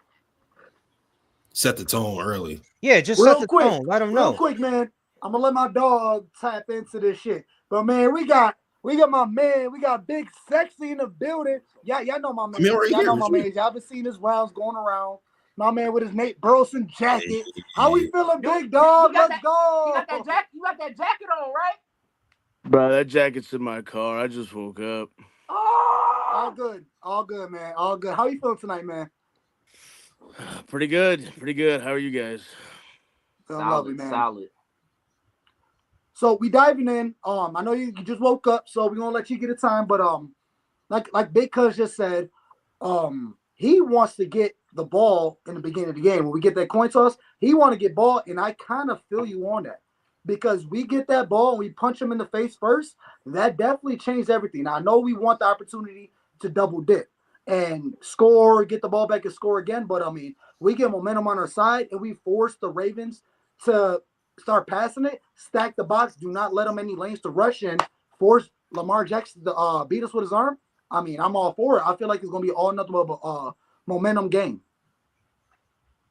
Set the tone early. Yeah, just set the tone. Let them know. Real quick, man. I'm gonna let my dog tap into this shit. But man, we got my man. We got Big Sexy in the building. Y'all know my man. Y'all know my man. Y'all been seeing his rounds going around. My man with his Nate Burleson jacket. How we feeling, big dog? Let's go. You got that jacket on, right? Bro, that jacket's in my car. I just woke up. All good, man. All good. How you feeling tonight, man? Pretty good. How are you guys? Feeling lovely, man. Solid. So we diving in. I know you just woke up, so we're gonna let you get a time. But like Big Cuz just said, he wants to get the ball in the beginning of the game. When we get that coin toss, he want to get ball, and I kind of feel you on that. Because we get that ball and we punch him in the face first, that definitely changed everything. Now, I know we want the opportunity to double dip and score, get the ball back and score again. But, I mean, we get momentum on our side and we force the Ravens to start passing it, stack the box, do not let them any lanes to rush in, force Lamar Jackson to beat us with his arm. I mean, I'm all for it. I feel like it's going to be all nothing but a momentum game.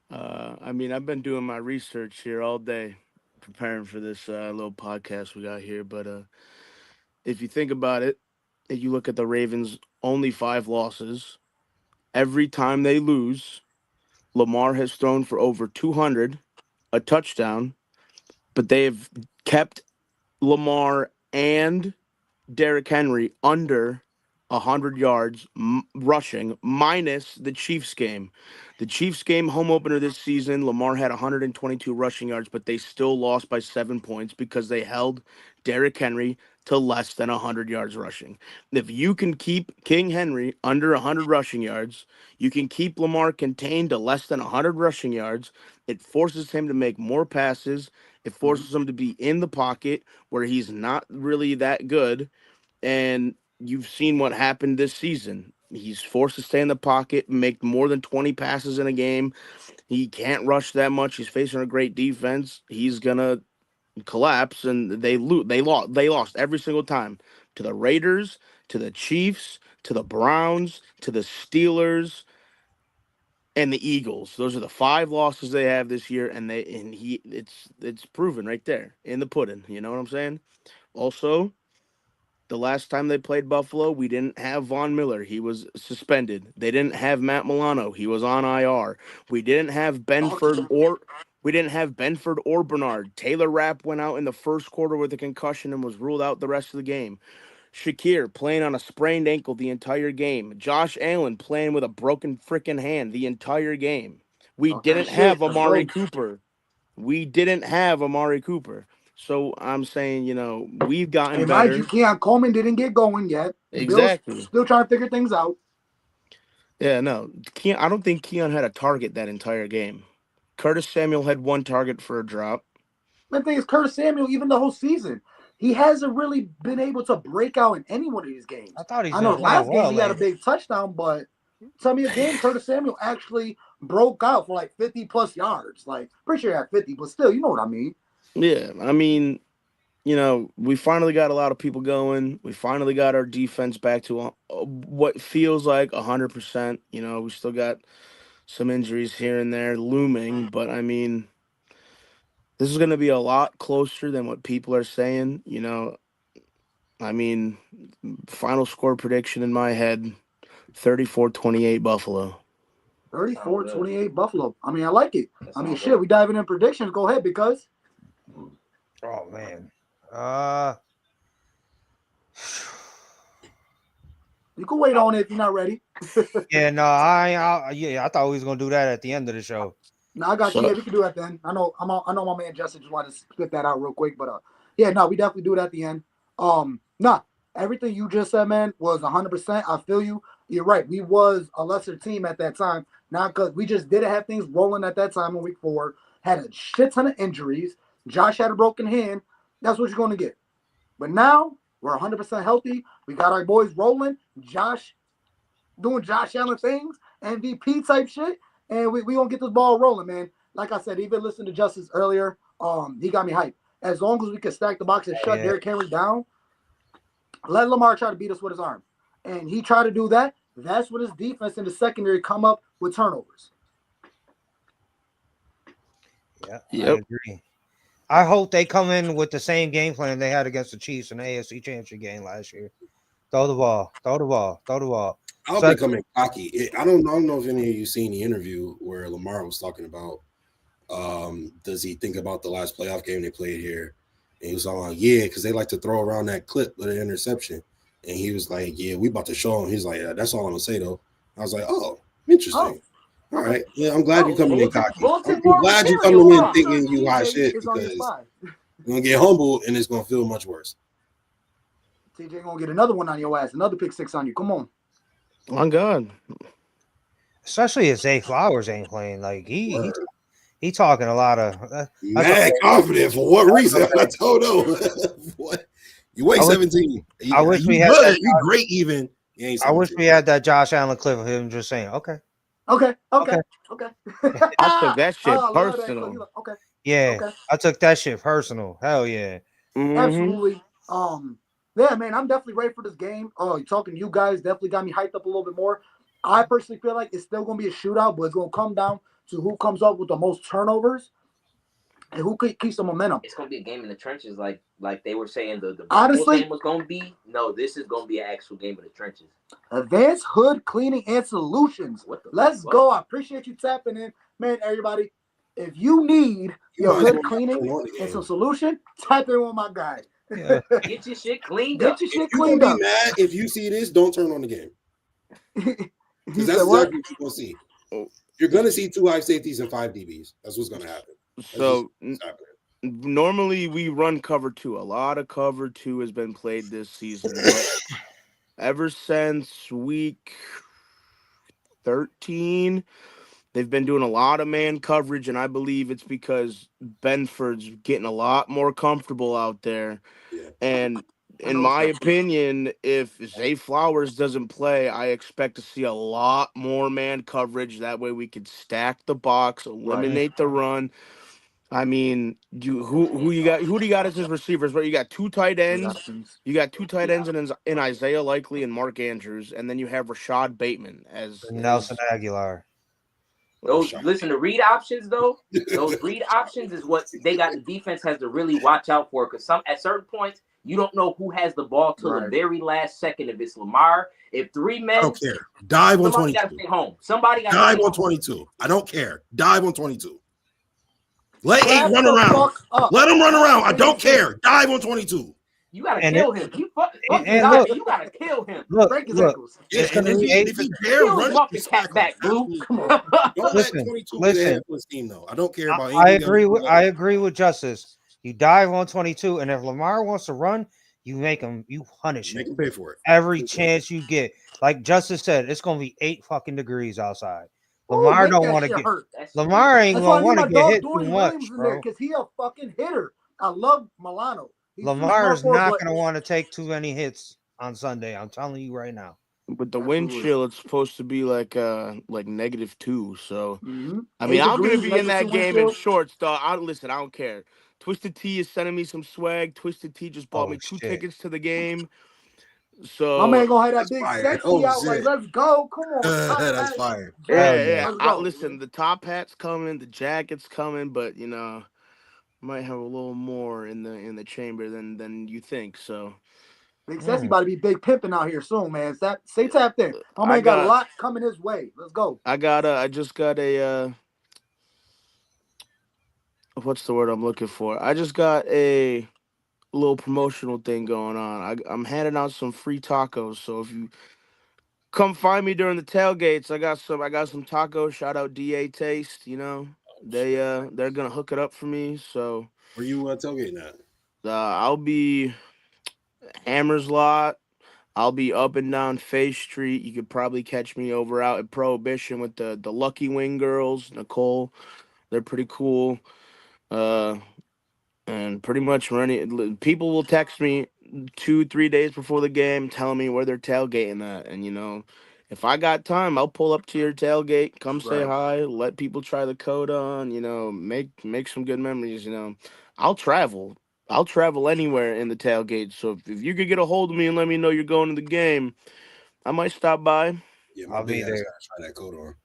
I mean, I've been doing my research here all day, preparing for this little podcast we got here. But if you think about it, if you look at the Ravens, only 5 losses. Every time they lose, Lamar has thrown for over 200, a touchdown, but they've kept Lamar and Derrick Henry under 100 yards rushing, minus the Chiefs game. The Chiefs game home opener this season, Lamar had 122 rushing yards, but they still lost by 7 points because they held Derrick Henry to less than 100 yards rushing. If you can keep King Henry under 100 rushing yards, you can keep Lamar contained to less than 100 rushing yards. It forces him to make more passes. It forces him to be in the pocket where he's not really that good. And you've seen what happened this season. He's forced to stay in the pocket, make more than 20 passes in a game. He can't rush that much. He's facing a great defense. He's going to collapse, and they lost every single time to the Raiders, to the Chiefs, to the Browns, to the Steelers. and the Eagles. Those are the 5 losses they have this year, and it's proven right there in the pudding. You know what I'm saying? Also, the last time they played Buffalo, we didn't have Von Miller. He was suspended. They didn't have Matt Milano. He was on IR. We didn't have Benford or Bernard. Taylor Rapp went out in the first quarter with a concussion and was ruled out the rest of the game. Shakir playing on a sprained ankle the entire game. Josh Allen playing with a broken freaking hand the entire game. We didn't have Amari Cooper. So I'm saying, we've gotten better. Mind you, Keon Coleman didn't get going yet. Exactly. Bill's still trying to figure things out. Yeah, no. I don't think Keon had a target that entire game. Curtis Samuel had 1 target for a drop. The thing is, Curtis Samuel, even the whole season, he hasn't really been able to break out in any one of these games. I know last game he had a big touchdown, but tell me a game Curtis Samuel actually broke out for like 50+ yards. Like, pretty sure he had 50, but still, you know what I mean. Yeah, I mean, we finally got a lot of people going. We finally got our defense back to what feels like 100%. We still got some injuries here and there looming, but I mean, this is going to be a lot closer than what people are saying. I mean, final score prediction in my head, 34-28 Buffalo. 34-28 Buffalo. I mean, I like it. I mean, shit, we diving in predictions. Go ahead, because. Oh, man. You can wait on it if you're not ready. Yeah, no, I thought we was going to do that at the end of the show. No, I got you. Yeah, we can do that then. I know my man Justin just wanted to spit that out real quick, but yeah, no, we definitely do it at the end. Everything you just said, man, was 100%. I feel you. You're right. We was a lesser team at that time. Now, because we just didn't have things rolling at that time in week 4, had a shit ton of injuries. Josh had a broken hand. That's what you're going to get. But now we're 100% healthy. We got our boys rolling. Josh doing Josh Allen things, MVP type shit. And we gonna get this ball rolling, man. Like I said, even listening to Justice earlier, he got me hyped. As long as we can stack the box and shut Derrick Henry down, let Lamar try to beat us with his arm. And he tried to do that. That's when his defense in the secondary come up with turnovers. Yeah, yep. I agree. I hope they come in with the same game plan they had against the Chiefs in the AFC Championship game last year. Throw the ball. I hope they come in cocky. I don't know if any of you seen the interview where Lamar was talking about does he think about the last playoff game they played here? And he was all like, yeah, because they like to throw around that clip with an interception. And he was like, yeah, we about to show him. He's like, yeah, that's all I'm going to say, though. I was like, oh, interesting. All right. Yeah, I'm glad you're coming in cocky. I'm glad you're coming in thinking you hot shit because you're going to get humbled and it's going to feel much worse. TJ going to get another one on your ass, another pick 6 on you. Come on. On God. Especially if Zay Flowers ain't playing. Like, he talking a lot of mad confident for what reason? I don't know. What? You weigh 17. I wish we had that. You great even. I wish we had that Josh Allen clip of him just saying, okay. I took that shit personal. Okay. Yeah, okay. I took that shit personal. Hell yeah. Mm-hmm. Absolutely. Yeah, man, I'm definitely ready for this game. Talking to you guys definitely got me hyped up a little bit more. I personally feel like it's still going to be a shootout, but it's going to come down to who comes up with the most turnovers and who keeps the momentum. It's going to be a game in the trenches, like they were saying the honestly game was going to be. No, this is going to be an actual game in the trenches. Advanced hood cleaning and solutions. Let's go. I appreciate you tapping in, man. Everybody, if you need your hood cleaning and some solution, tap in with my guy. Yeah. Get your shit cleaned up. You're going to be mad if you see this, don't turn on the game. Because that's exactly what you're going to see. You're going to see 2 high safeties and 5 DBs. That's what's going to happen. So normally we run cover 2. A lot of cover 2 has been played this season. But ever since week 13, they've been doing a lot of man coverage, and I believe it's because Benford's getting a lot more comfortable out there. Yeah. And in my opinion, if Zay Flowers doesn't play, I expect to see a lot more man coverage. That way we could stack the box, eliminate the run. I mean, who you got? Who do you got as his receivers? But you got 2 tight ends. You got 2 tight ends in Isaiah Likely and Mark Andrews, and then you have Rashad Bateman as Nelson Aguilar. Listen, the read options though, those read options is what they got. The defense has to really watch out for because at certain points you don't know who has the ball till the very last second. If it's Lamar, if 3 men, I don't care. Dive on 22. Somebody got to stay home. Somebody got to dive on 22. I don't care. Dive on 22. Let 8 run around. Let him run around. I don't care. Dive on 22. You gotta kill him. You gotta kill him. Break his ankles. It's gonna be if he dare run the cat back, Blue. Come on. Don't listen, let 22 be the head of his team though. I don't care about. I agree with Justice. You dive on 22, and if Lamar wants to run, you make him. You punish him. Make him pay for it every chance you get. Like Justice said, it's gonna be 8 fucking degrees outside. Lamar don't want to get hurt. Lamar ain't gonna want to get hit too much, bro. Because he a fucking hitter. I love Milano. Lamar is not going to want to take too many hits on Sunday. I'm telling you right now. With the wind chill, it's supposed to be like -2. So I mean, I'm going to be in that game in shorts, though. I don't care. Twisted T is sending me some swag. Twisted T just bought me 2 tickets to the game. So my man gonna have that big sexy out like, let's go. Come on. That's fire. Yeah. Listen, the top hat's coming, the jacket's coming, but might have a little more in the chamber than you think. So Big Sexy about to be big pimping out here soon, man. Stay tapped in. My man got a lot coming his way. Let's go. I just got a what's the word I'm looking for? I just got a little promotional thing going on. I'm handing out some free tacos. So if you come find me during the tailgates, I got some tacos. Shout out DA Taste, they're gonna hook it up for me. So where you tailgating at? I'll be Hammers Lot. I'll be up and down Faye Street. You could probably catch me over out at Prohibition with the Lucky Wing girls, Nicole. They're pretty cool. And pretty much people will text me 2-3 days before the game telling me where they're tailgating at. And if I got time, I'll pull up to your tailgate, come say hi, let people try the code on, make some good memories. I'll travel anywhere in the tailgate. So if you could get a hold of me and let me know you're going to the game, I might stop by. Yeah, I'll be there. Try that code on.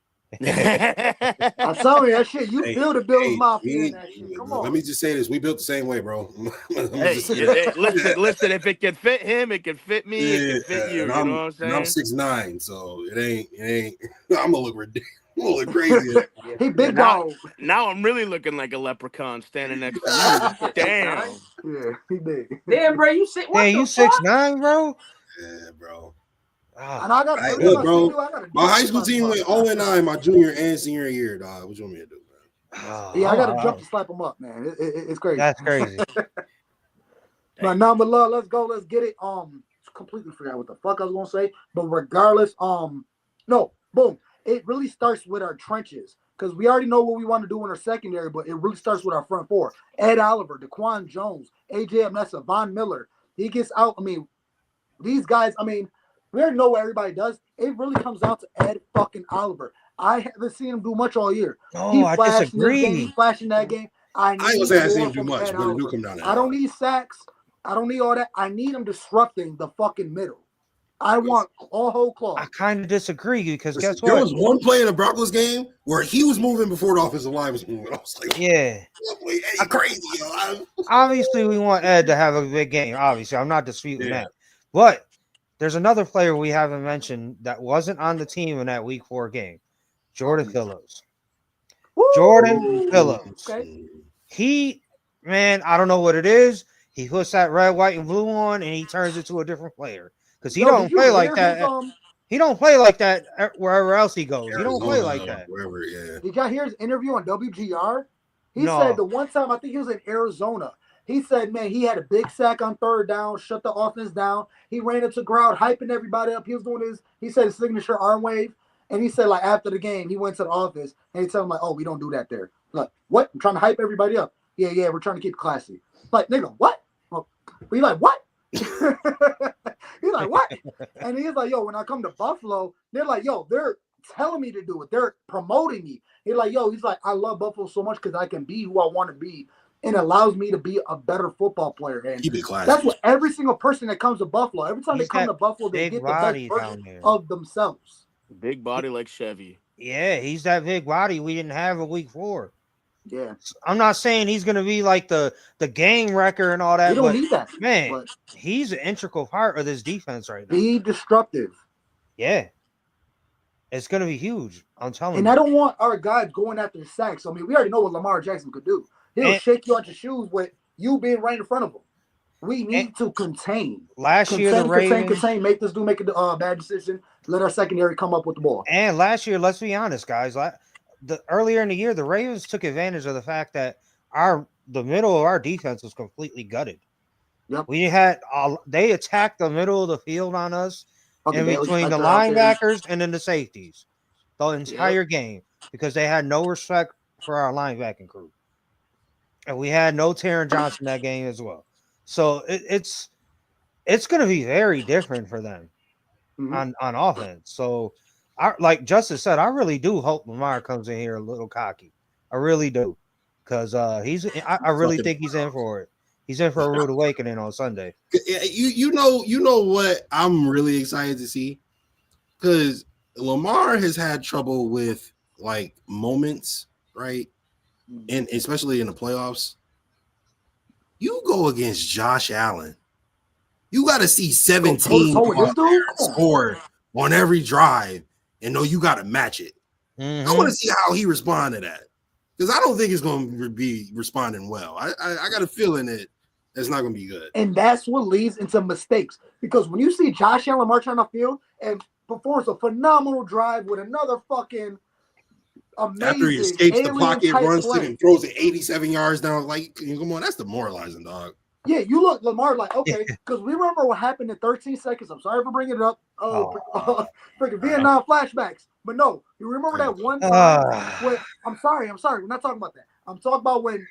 I'm sorry, that shit. You build a Bills Mafia in that shit. Come on. Let me just say this: we built the same way, bro. Listen. If it can fit him, it can fit me. It can fit you. You know what I'm saying? I'm 6'9", so it ain't. I'm gonna look ridiculous. I'm gonna look crazy. He big dog. Now I'm really looking like a leprechaun standing next to you. Damn. Yeah, he big. Damn, bro, you 6'9", bro. Yeah, bro. And I got my high school team went 0-9 my junior and senior year, dog. What you want me to do, man? Yeah, I got to jump to slap him up, man. It's crazy. That's crazy. But number love, let's go. Let's get it. Completely forgot what the fuck I was gonna say. But regardless, no, boom. It really starts with our trenches because we already know what we want to do in our secondary, but it really starts with our front four. Ed Oliver, Daquan Jones, AJ Amessa, Von Miller. He gets out. I mean, these guys. I mean. We already know what everybody does. It really comes down to Ed fucking Oliver. I haven't seen him do much all year. Oh, I disagree. He flashed in that game. I ain't gonna say I seen him do much, but it do come down to I don't need sacks. I don't need all that. I need him disrupting the fucking middle. I want all whole cloth. I kind of disagree because guess what? There was one play in the Broncos game where he was moving before the offensive line was moving. I was like, yeah, crazy. Obviously, we want Ed to have a big game. Obviously, I'm not disputing that, but. There's another player we haven't mentioned that wasn't on the team in that Week 4 game. Jordan Phillips. Jordan Phillips. Okay. He, man, I don't know what it is. He puts that red, white, and blue on, and he turns into a different player. Because he don't play like that. He don't play like that wherever else he goes. He don't play like that. Wherever, yeah. Did y'all hear his interview on WGR? He said the one time, I think he was in Arizona, he said, man, he had a big sack on 3rd down, shut the offense down. He ran into the crowd, hyping everybody up. He was doing he said his signature arm wave. And he said, like, after the game, he went to the office and he told him, like, oh, we don't do that there. Like, what? I'm trying to hype everybody up. Yeah, we're trying to keep it classy. Like, nigga, what? Well, he's like, what? He's like, what? And he's like, yo, when I come to Buffalo, they're like, yo, they're telling me to do it. They're promoting me. He's like, I love Buffalo so much because I can be who I want to be. And allows me to be a better football player. And that's what every single person that comes to Buffalo, every time they come to Buffalo, they get the best version of themselves. Big body like Chevy. Yeah, he's that big body we didn't have in week 4. Yeah, I'm not saying he's gonna be like the game wrecker and all we that, don't but need that. man, But he's an integral part of this defense right now. be disruptive. Yeah, it's gonna be huge. I'm telling And you. I don't want our guys going after sacks. I mean, we already know what Lamar Jackson could do. He'll And, shake you out your shoes with you being right in front of him. We need to contain. last year the Ravens, Make this dude make a bad decision. Let our secondary come up with the ball. and last year, let's be honest, guys. The earlier in the year, the Ravens took advantage of the fact that the middle of our defense was completely gutted. Yep. We had they attacked the middle of the field on us, in between the linebackers and then the safeties, the entire game, because they had no respect for our linebacking crew, and we had no Taron Johnson that game as well. So it's going to be very different for them on offense. So, like Justice said, I really do hope Lamar comes in here a little cocky. I really do, because I really think he's in for it. He's in for a rude awakening on Sunday. You know what I'm really excited to see, because Lamar has had trouble with like moments, right? And especially in the playoffs. You go against Josh Allen, you got to see 17 score on every drive and know you got to match it. I want to see how he responds to that, because I don't think it's going to be responding well. I got a feeling that it's not going to be good. And that's what leads into mistakes, because when you see Josh Allen march on the field and performs a phenomenal drive with another fucking amazing, after he escapes the pocket, runs to it and throws it 87 yards down, like, come on, that's demoralizing, dog. Yeah, you look Lamar like, okay, because we remember what happened in 13 seconds. I'm sorry for bringing it up. Freaking Vietnam flashbacks. But no, you remember that one time when I'm sorry. We're not talking about that. I'm talking about when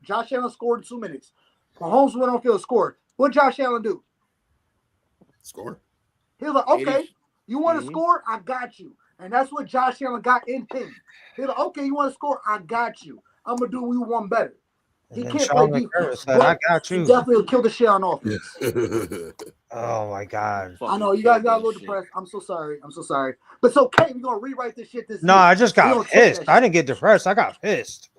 Josh Allen scored in 2 minutes. Mahomes went on field, scored. What did Josh Allen do? Score. He was like, okay, you want to score? I got you. And that's what Josh Allen got in him. He was like, okay, you want to score? I got you. I'm going to do what we want better. He can't play defense. Said, I got you. He definitely will kill the shit on offense. Oh, my God. I know you guys got a little depressed. I'm so sorry. But it's okay. We're going to rewrite this shit this No, year. I just got pissed. I didn't get depressed. I got pissed.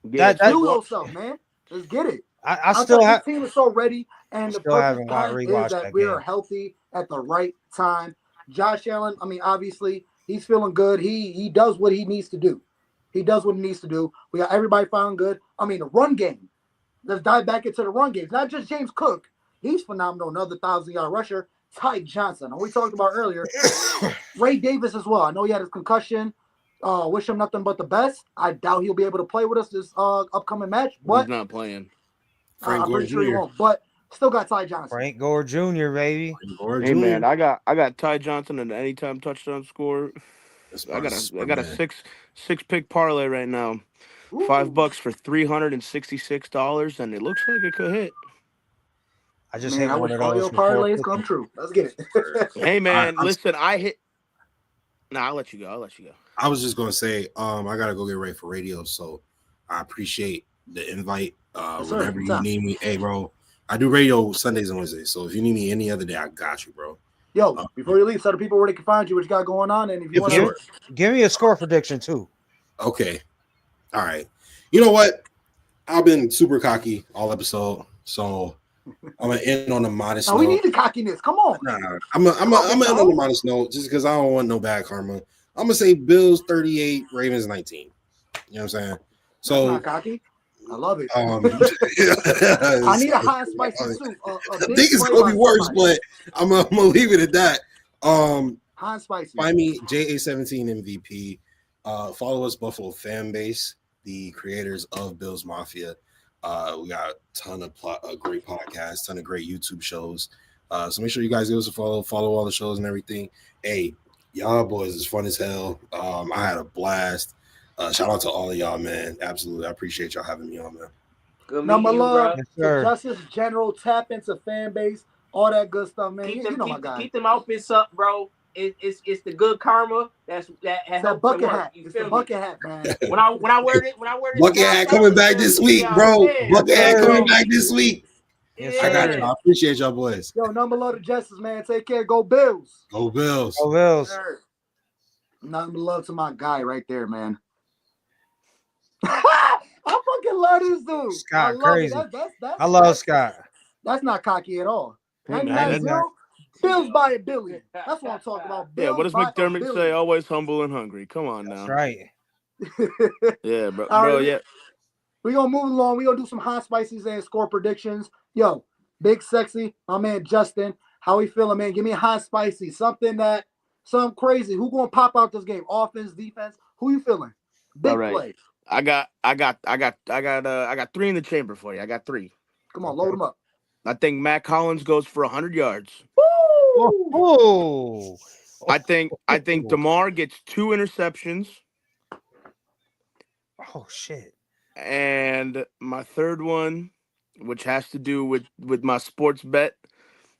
Yeah, do yourself, man. Let's get it. I still have. This team is so ready, and the perfect time is that we are healthy at the right time. Josh Allen, I mean, obviously, he's feeling good. He does what he needs to do. We got everybody feeling good. I mean, the run game. Let's dive back into the run game. It's not just James Cook. He's phenomenal. Another 1,000-yard rusher. Ty Johnson, we talked about earlier. Ray Davis as well. I know he had his concussion. Wish him nothing but the best. I doubt he'll be able to play with us this upcoming match. But he's not playing. Frank Gore Jr. He won't, but still got Ty Johnson. Frank Gore Jr., baby. Hey man, I got Ty Johnson in the anytime touchdown score. I got a six pick parlay right now. Ooh. $5 for $366, and it looks like it could hit. I just hit one of those. Parlays come true. Let's get it. Hey man, listen, I hit. Nah, I'll let you go. I was just gonna say, I gotta go get ready for radio, so I appreciate the invite. Whenever you need me, hey bro, I do radio Sundays and Wednesdays, so if you need me any other day, I got you, bro. Yo, before you leave, tell the people where they can find you, what you got going on, and if you want to give me a score prediction too. Okay, all right. You know what? I've been super cocky all episode, so I'm gonna end on a modest note. We need the cockiness. Come on. Nah, I'm gonna end on a modest note, just because I don't want no bad karma. I'm gonna say Bills 38, Ravens 19. You know what I'm saying? So that's not cocky. I love it. I need a hot spicy soup. I think it's gonna be worse, but I'm gonna leave it at that. Hot spicy. Find me JA17 MVP. Follow us, Buffalo fan base, the creators of Bills Mafia. We got a ton of great podcasts, ton of great YouTube shows. So make sure you guys give us a follow all the shows and everything. Hey, y'all boys is fun as hell. I had a blast. Shout out to all of y'all, man. Absolutely. I appreciate y'all having me on, man. Good number love. Yes, Justice General, tap into fan base, all that good stuff, man. Keep them outfits up, bro. It's the good karma that helps bucket hat. It's the bucket hat, man. When I wear it, bucket hat coming back this week, bro. Bucket hat coming back this week. Yes, I got you. I appreciate y'all boys. Yo, number love to Justice, man. Take care. Go Bills. Go Bills. Go Bills. Sure. Nothing but love to my guy right there, man. I fucking love this dude. I Scott, love crazy. it. I love Scott. That's not cocky at all. Hey, 99-0. Bills by $1 billion. That's what I'm talking about. Bills what does by McDermott say? Always humble and hungry. Come on now. That's right. Yeah, bro. Right, Yeah. We're going to move along. We're going to do some hot spices and score predictions. Yo, Big Sexy, my man Justin. How we feeling, man? Give me a hot spicy. Something crazy. Who going to pop out this game? Offense, defense? Who you feeling? Big play. I got 3 in the chamber for you. I got 3. Come on, load them up. I think Matt Collins goes for 100 yards. Oh. I think DeMar gets 2 interceptions. Oh shit. And my third one, which has to do with my sports bet,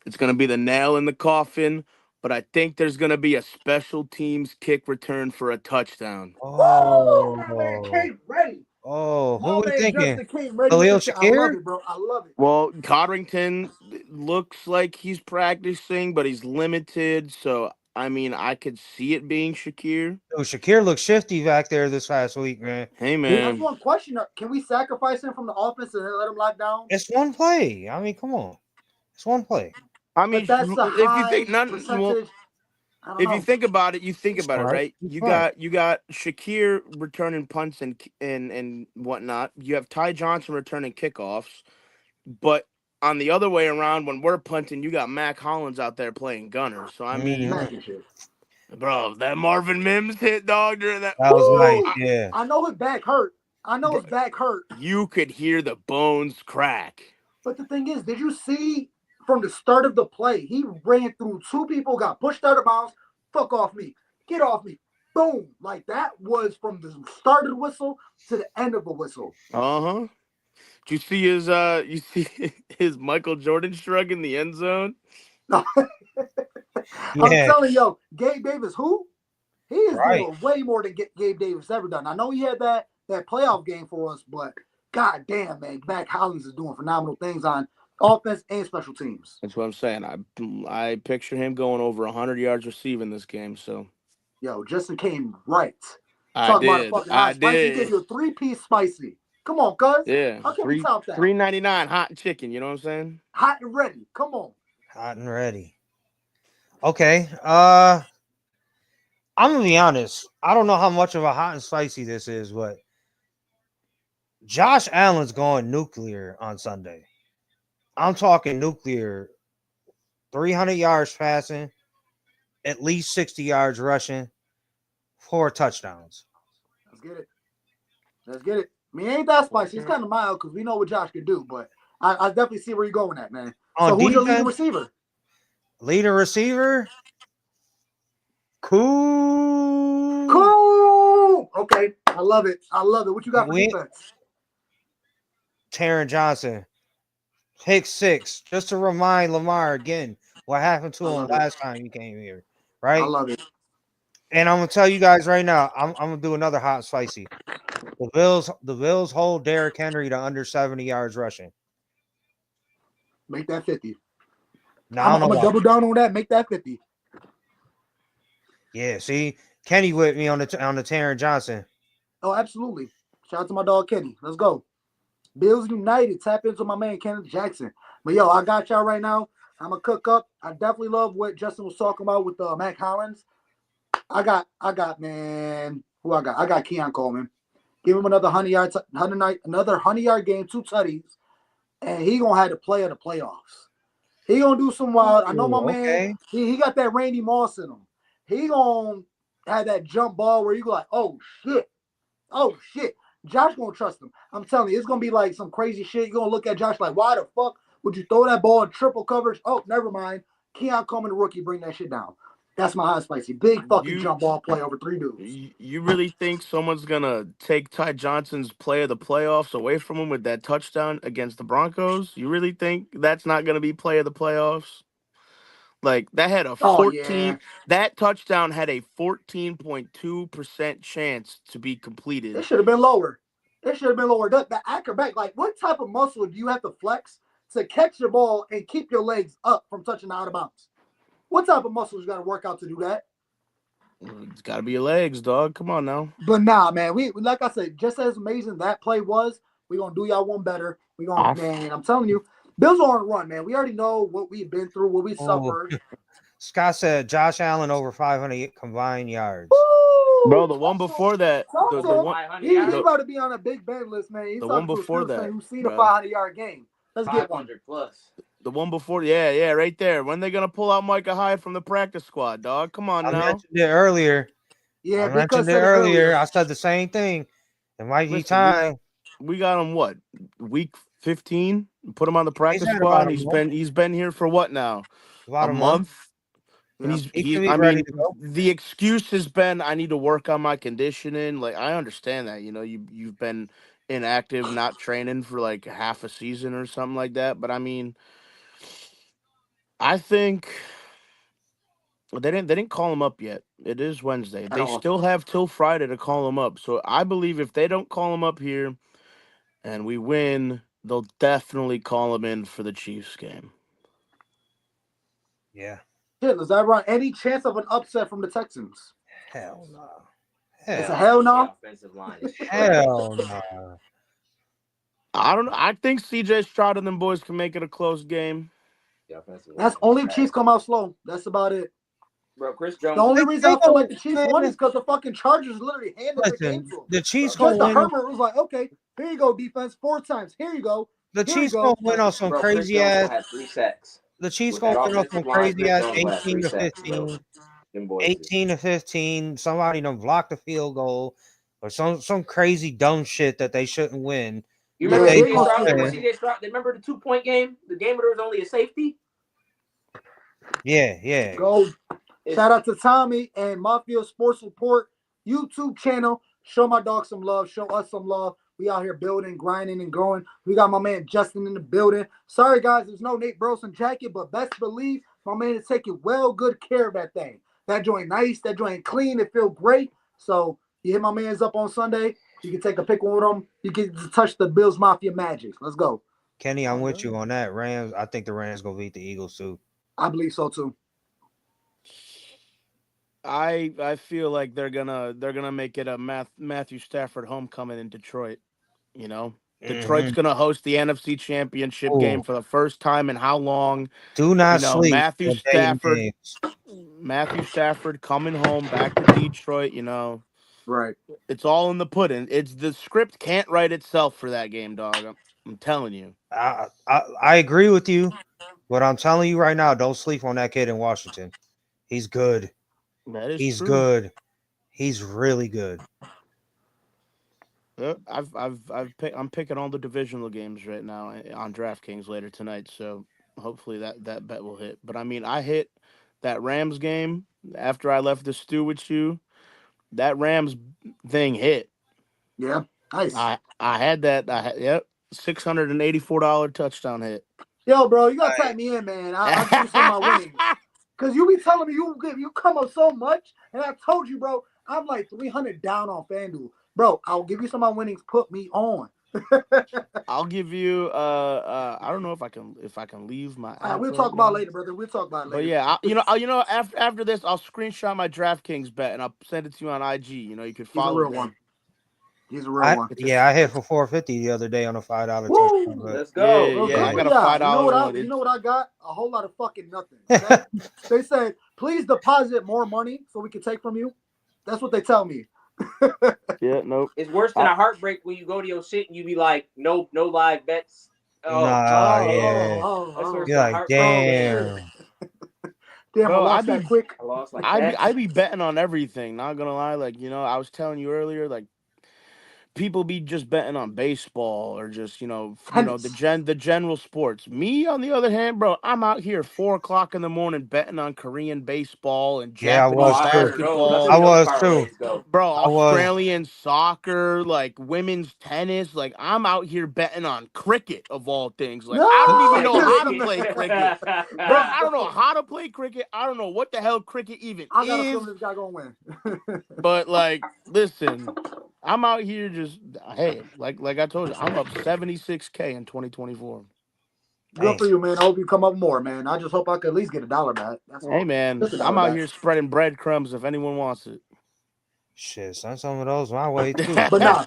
it's going to be the nail in the coffin, but I think there's going to be a special teams kick return for a touchdown. Oh, my man came ready. Oh, who we thinking? Khalil Shakir? I love it, bro. I love it. Well, Codrington looks like he's practicing, but he's limited. So, I mean, I could see it being Shakir. Oh, Shakir looked shifty back there this past week, man. Hey, man. That's one question. Can we sacrifice him from the offense and let him lock down? It's one play. I mean, come on. It's one play. I mean, but that's a high percentage. If you think about it, right? You got Shakir returning punts and whatnot. You have Ty Johnson returning kickoffs, but on the other way around, when we're punting, you got Mac Hollins out there playing gunner. So I mean, bro, that Marvin Mims hit, dog, during that. That was nice. Yeah, I know his back hurt. His back hurt. You could hear the bones crack. But the thing is, did you see? From the start of the play, he ran through 2 people, got pushed out of bounds. Fuck off me. Get off me. Boom. Like that was from the start of the whistle to the end of the whistle. Uh-huh. Did you see his Michael Jordan shrug in the end zone? I'm telling you, Gabe Davis, who? He is doing way more than Gabe Davis ever done. I know he had that playoff game for us, but god damn, man, Mac Hollins is doing phenomenal things on offense and special teams. That's what I'm saying. I picture him going over 100 yards receiving this game. So, yo, Justin came right. I did. Spicy give you a 3-piece spicy. Come on, cuz. Yeah. How can we top that? $3.99 hot chicken. You know what I'm saying? Hot and ready. Come on. Hot and ready. Okay. I'm gonna be honest. I don't know how much of a hot and spicy this is, but Josh Allen's going nuclear on Sunday. I'm talking nuclear. 300 yards passing, at least 60 yards rushing, 4 touchdowns. Let's get it. I mean, ain't that spicy. It's kind of mild because we know what Josh can do, but I definitely see where you're going at, man. So who's your leading receiver? Leading receiver? Cool. Okay. I love it. What you got for defense? Taron Johnson. Pick 6, just to remind Lamar again what happened to him last time he came here, right? I love it. And I'm gonna tell you guys right now, I'm gonna do another hot spicy. The Bills hold Derrick Henry to under 70 yards rushing. Make that 50. Now I'm gonna double down on that. Make that 50. Yeah, see, Kenny with me on the Taron Johnson. Oh, absolutely. Shout out to my dog Kenny. Let's go. Bills United. Tap into my man Kenneth Jackson. But yo, I got y'all right now. I'm gonna cook up. I definitely love what Justin was talking about with Mac Hollins. I got man. Who I got? I got Keon Coleman. Give him another 100-yard game, 2 tutties, and he gonna have the play of the playoffs. He gonna do some wild. I know my man. He got that Randy Moss in him. He gonna have that jump ball where you go like, oh shit. Josh gonna trust him. I'm telling you, it's gonna be like some crazy shit. You're gonna look at Josh like, why the fuck would you throw that ball in triple coverage? Oh, never mind. Keon Coleman, the rookie, bring that shit down. That's my hot spicy. Big fucking jump ball play over 3 dudes. You really think someone's gonna take Ty Johnson's play of the playoffs away from him with that touchdown against the Broncos? You really think that's not gonna be play of the playoffs? Like that had a 14. That touchdown had a 14.2% chance to be completed. It should have been lower. The acrobatic, like what type of muscle do you have to flex to catch the ball and keep your legs up from touching out of bounds? What type of muscles you got to work out to do that? It's got to be your legs, dog. Come on now. But nah, man, we like I said, just as amazing that play was, we're gonna do y'all one better. We gonna man, I'm telling you, Bills are on a run, man. We already know what we've been through, what we suffered. Scott said Josh Allen over 500 combined yards. Woo! Bro, the one before that, the one, he about to be on a Big Ben list, man. He's the talking one to a before Steelers that, fan who's seen a 500-yard game. Let's get one. plus. The one before, yeah, right there. When they gonna pull out Micah Hyde from the practice squad, dog? Come on I now. mentioned it earlier. Yeah, I mentioned it earlier. I said the same thing. It might be time. We got him what, week 15? Put him on the practice squad. He's been here for what now? About a month. Yeah. And I mean, the excuse has been I need to work on my conditioning. Like, I understand that. You know, you've been inactive, not training for like half a season or something like that. But I mean, I think they didn't call him up yet. It is Wednesday. They still have till Friday to call him up. So I believe if they don't call him up here and we win, they'll definitely call him in for the Chiefs game. Yeah. Shit, does that run any chance of an upset from the Texans? Hell no. It's a hell no. Offensive line is hell no. I don't know. I think CJ Stroud and them boys can make it a close game. That's only Chiefs come out slow. That's about it. Bro, Chris Jones. The only reason I feel like the Chiefs won is because the fucking Chargers literally handed the game to them. The Chiefs gonna win. Herbert was like, okay, here you go, defense, 4 times. Here you go. The Chiefs gonna win on some crazy ass. Had 3 sacks. The Chiefs gonna win on some crazy ass 18 to 15. 18 to 15. Somebody done blocked a field goal or some crazy dumb shit that they shouldn't win. You remember CJ Stroud? Remember the 2-point game? The game where there was only a safety? Yeah. Go. Shout out to Tommy and Mafia Sports Report YouTube channel. Show my dog some love. Show us some love. We out here building, grinding, and growing. We got my man Justin in the building. Sorry, guys, there's no Nate Burleson jacket, but best believe my man is taking good care of that thing. That joint nice. That joint clean. It feel great. So you hit my man's up on Sunday. You can take a pic with him. You get to touch the Bills Mafia magic. Let's go. Kenny, I'm with you on that. Rams. I think the Rams gonna beat the Eagles too. I believe so too. I feel like they're gonna make it a Matthew Stafford homecoming in Detroit. You know, Detroit's gonna host the NFC Championship game for the first time in how long? Do not sleep. Matthew Stafford coming home back to Detroit. You know, right? It's all in the pudding. It's the script can't write itself for that game, dog. I'm telling you. I agree with you, but I'm telling you right now, don't sleep on that kid in Washington. He's good. That is He's true. good. He's really good. I'm picking all the divisional games right now on DraftKings later tonight, so hopefully that bet will hit. But I mean, I hit that Rams game after I left the stew with you. That Rams thing hit. Yeah, nice. I had that. $684 touchdown hit. Yo, bro, you gotta tag me in, man. I'll give you some of my winnings. Cause you be telling me you come up so much, and I told you, bro, I'm like 300 down on FanDuel. Bro, I'll give you some of my winnings. Put me on. I'll give you. I don't know if I can leave my. We'll talk about it later, brother. We'll talk about it later. But yeah, after this, I'll screenshot my DraftKings bet and I'll send it to you on IG. You know, you could follow. He's a real one. He's a real one. Yeah, I hit for $450 the other day on a $5 touchdown. Let's go. Yeah, I got a $5 You know what I got? A whole lot of fucking nothing. Okay? They said, please deposit more money so we can take from you. That's what they tell me. Yeah, nope. It's worse than a heartbreak when you go to your shit and you be like, no live bets. You're like, damn. Damn, bro, I lost that quick. I be betting on everything. Not gonna lie, like, you know, I was telling you earlier, like, people be just betting on baseball or just, the general sports. Me, on the other hand, bro, I'm out here 4:00 in the morning betting on Korean baseball and Japanese basketball. I was too. Bro, Australian soccer, like women's tennis. Like, I'm out here betting on cricket of all things. Like, I don't even know how to play cricket. Bro, I don't know how to play cricket. I don't know what the hell cricket even is. I got a feeling this guy gonna win. But, like, listen, I'm out here just, hey, like I told you, I'm up $76K in 2024. Good for you, man. I hope you come up more, man. I just hope I could at least get $1 back. That's all. Hey, man, I'm out here spreading breadcrumbs if anyone wants it. Shit, send some of those my way too. But nah,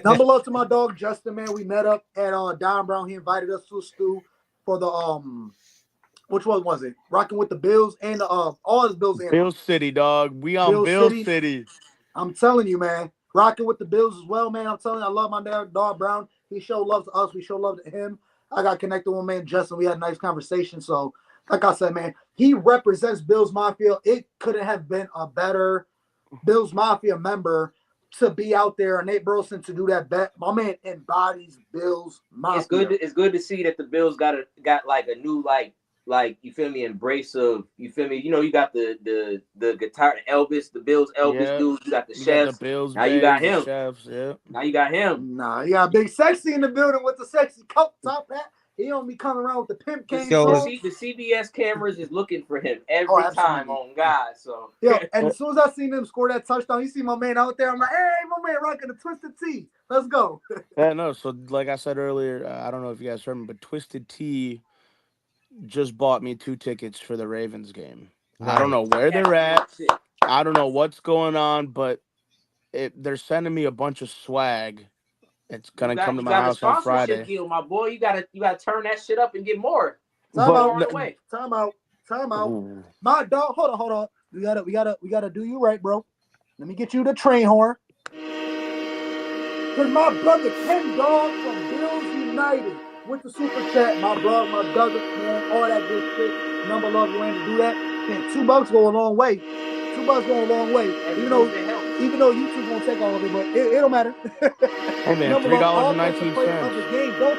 number love to my dog Justin, man. We met up at Don Brown. He invited us to a stew for the which one was it? Rocking with the Bills and all his Bills and Bill City, dog. We on Bill City. I'm telling you, man. Rocking with the Bills as well, man. I'm telling you, I love my dog Brown. He showed love to us. We show love to him. I got connected with man Justin. We had a nice conversation. So, like I said, man, he represents Bills Mafia. It couldn't have been a better Bills Mafia member to be out there, and Nate Burleson to do that bet. My man embodies Bills Mafia. It's good to see that the Bills got like a new like you feel me, embrace of, you feel me, you got the guitar Elvis, the Bills Elvis dude, you got the chefs, the Bills, now you got him. Chefs, yeah. Now you got him. Nah, you got Big Sexy in the building with the sexy coat top hat. He don't be coming around with the pimp cane. The CBS cameras is looking for him every time on God. So yeah, and as soon as I seen him score that touchdown, you see my man out there. I'm like, hey, my man rocking the Twisted Tea. Let's go. Yeah, no. So like I said earlier, I don't know if you guys heard me, but Twisted Tea just bought me 2 tickets for the Ravens game. Nice. I don't know where they're at. I don't know what's going on, but they're sending me a bunch of swag. It's gonna come to my house on Friday. Deal, my boy, you gotta turn that shit up and get more. Time out. Ooh. My dog, hold on. We gotta do you right, bro. Let me get you the train horn. Cause my brother Ken Dog from Bills United with the super chat, my brother, my brother, man, all that good shit. Number love you ain't to do that. Man, $2 go a long way. $2 go a long way. Even though YouTube won't take all of it, but it don't matter. Hey man, $3.19. Don't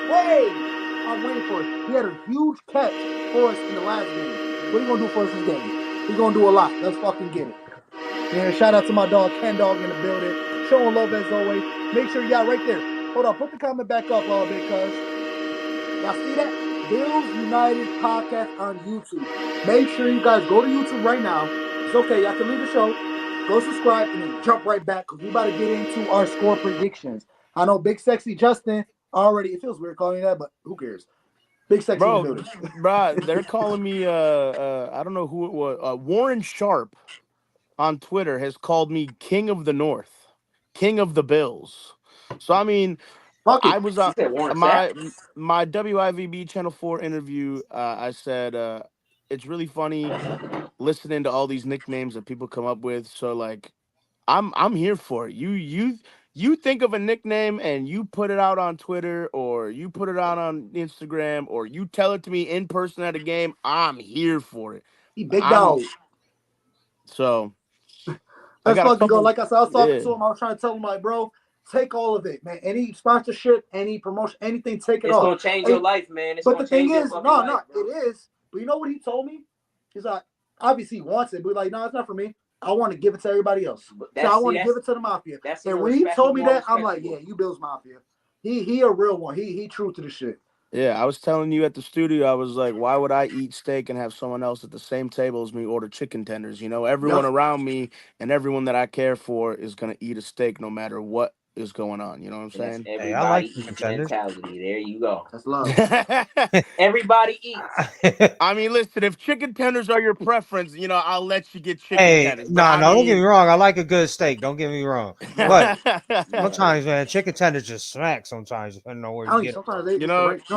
play. I'm waiting for it. He had a huge catch for us in the last game. What are you gonna do for us this game? He's gonna do a lot. Let's fucking get it. Man, shout out to my dog Ken Dog in the building. Showing love as always. Make sure y'all right there. Hold on, put the comment back up, Big Cuz. Y'all see that? Bills United podcast on YouTube. Make sure you guys go to YouTube right now. It's okay, y'all can leave the show. Go subscribe and then jump right back because we about to get into our score predictions. I know Big Sexy Justin already, it feels weird calling you that, but who cares? Big Sexy in the building. Bro, they're calling me, I don't know who it was. Warren Sharp on Twitter has called me King of the North, King of the Bills. So, I mean, I was on my WIVB Channel 4 interview. I said, it's really funny listening to all these nicknames that people come up with. So like I'm here for it. You think of a nickname and you put it out on Twitter or you put it out on Instagram or you tell it to me in person at a game, I'm here for it. Big dog. So let's fucking go. Like I said, I was talking to him. I was trying to tell him, like, bro, take all of it, man. Any sponsorship, any promotion, anything, take it all. It's gonna change your life, man. But the thing is, it is. But you know what he told me? He's like, obviously he wants it, but like, no, it's not for me. I want to give it to everybody else. So I want to give it to the Mafia. And when he told me that, I'm like, yeah, you Bills Mafia. He a real one. He true to the shit. Yeah, I was telling you at the studio, I was like, why would I eat steak and have someone else at the same table as me order chicken tenders? You know, everyone around me and everyone that I care for is going to eat a steak no matter what is going on. You know what I'm saying? Everybody I like chicken tenders. Mentality. There you go. That's love. Everybody eats. I mean, listen, if chicken tenders are your preference, you know, I'll let you get chicken tenders. No, don't get me wrong. I like a good steak. Don't get me wrong. But sometimes, man, chicken tenders just smack sometimes, depending on where you get it. You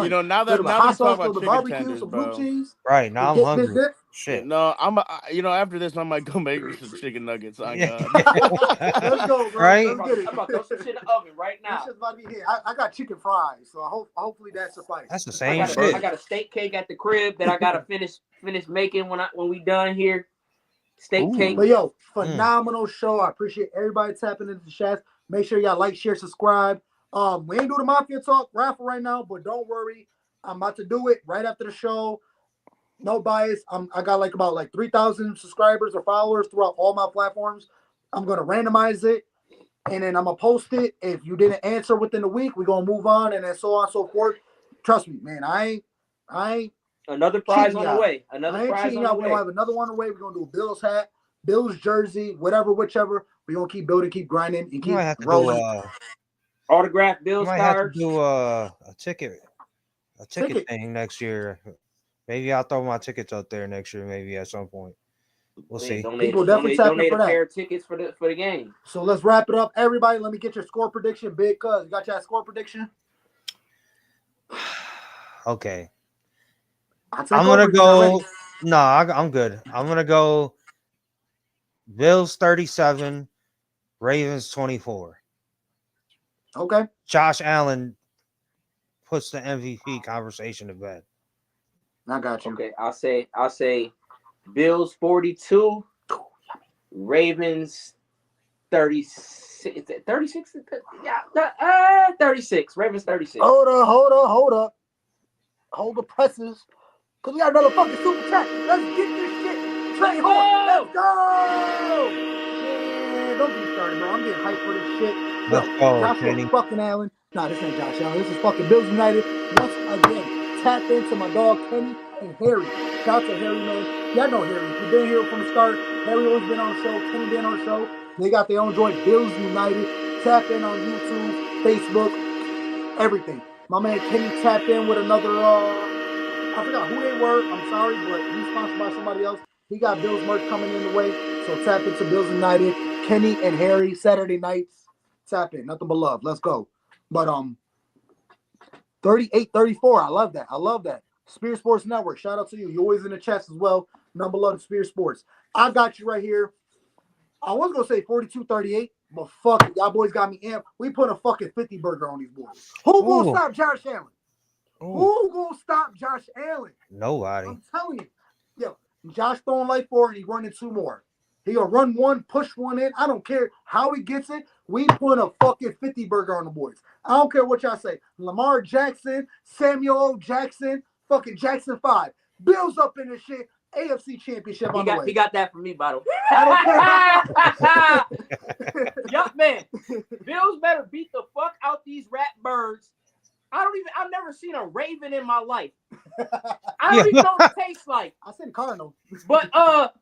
know, now that we talk about chicken tenders, bro. Right, now I'm hungry. Shit. No, after this, I might go make me some chicken nuggets. Let's go, bro. Right? I'm about to throw some shit in the oven right now. About to be here. I got chicken fries, so hopefully that suffices. That's the same shit. I got a steak cake at the crib that I gotta finish making when we done here. Steak cake. But yo, phenomenal show. I appreciate everybody tapping into the chat. Make sure y'all like, share, subscribe. We ain't doing the Mafia Talk raffle right now, but don't worry. I'm about to do it right after the show. No bias. I got about 3,000 subscribers or followers throughout all my platforms. I'm gonna randomize it, and then I'm gonna post it. If you didn't answer within the week, we're gonna move on, and then so on and so forth. Trust me, man. I ain't another prize on the way. Another prize on the way. We're gonna have another one on the way. We're gonna do a Bills hat, Bills jersey, whichever. We're gonna keep building, keep grinding, and keep rolling. Autograph Bills might cards. Have to do a ticket. a ticket thing next year. Maybe I'll throw my tickets out there next year. Maybe at some point, we'll see. People definitely tapping for a that. pair of tickets for the game. So let's wrap it up, everybody. Let me get your score prediction. Big Cuz, you got your score prediction? Okay. I'm gonna go. No, I'm good. I'm gonna go. Bills 37, Ravens 24. Okay. Josh Allen puts the MVP conversation to bed. I got you. Okay, I'll say Bills 42, Ravens 36. 36? Yeah, 36. Ravens 36. Hold up. Hold the presses. Because we got another fucking super chat. Let's get this shit. Trey Horn, let's go! Man, don't get me started, bro. I'm getting hyped for this shit. Let's go, Joshua fucking Allen. Nah, this ain't Josh Allen. This is fucking Bills United. Once again, tap into my dog Kenny and Harry. Shout out to Harry, man. Y'all know Harry. He's been here from the start. Harry always been on the show. Kenny been on the show. They got their own joint, Bills United. Tap in on YouTube, Facebook, everything. My man Kenny tapped in with another, I forgot who they were. I'm sorry, but he's sponsored by somebody else. He got Bills merch coming in the way. So tap into Bills United. Kenny and Harry, Saturday nights. Tap in. Nothing but love. Let's go. But 38-34. I love that. Spear Sports Network. Shout out to you. You're always in the chats as well. Number love to Spear Sports. I got you right here. I was going to say 42-38, but fuck it. Y'all boys got me amped. We put a fucking 50 burger on these boys. Who going to stop Josh Allen? Who going to stop Josh Allen? Nobody. I'm telling you. Yo, Josh throwing like 4 and he running 2 more. He gonna run 1, push 1 in. I don't care how he gets it. We put a fucking 50 burger on the boys. I don't care what y'all say. Lamar Jackson, Samuel O. Jackson, fucking Jackson 5. Bills up in this shit. AFC Championship on the way. He got that from me, by the way. I don't care. Yup, man. Bills better beat the fuck out these rat birds. I've never seen a raven in my life. I don't even know what it tastes like. I said Cardinal. But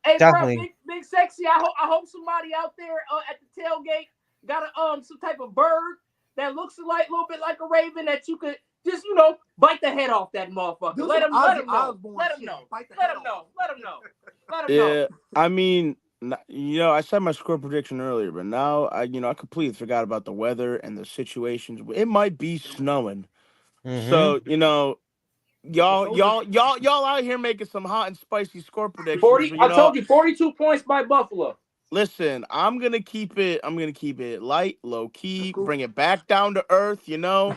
hey, definitely. bro, big sexy. I hope somebody out there at the tailgate got some type of bird that looks like a little bit like a raven that you could just bite the head off that motherfucker. Let him know. Yeah, I mean, I said my score prediction earlier, but now I completely forgot about the weather and the situations. It might be snowing. Mm-hmm. So, y'all out here making some hot and spicy score predictions. 40. I told you 42 points by Buffalo. Listen, I'm gonna keep it light, low key, bring it back down to earth. You think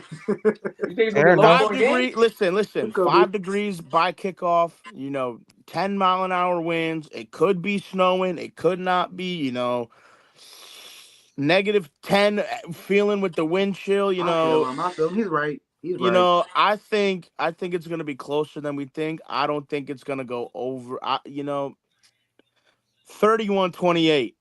it's Fair gonna be enough. 5 degrees. Listen. 5 degrees by kickoff. 10-mile-an-hour winds. It could be snowing. It could not be. -10 feeling with the wind chill. I feel him. He's right. I think it's gonna be closer than we think. I don't think it's gonna go over. 31-28.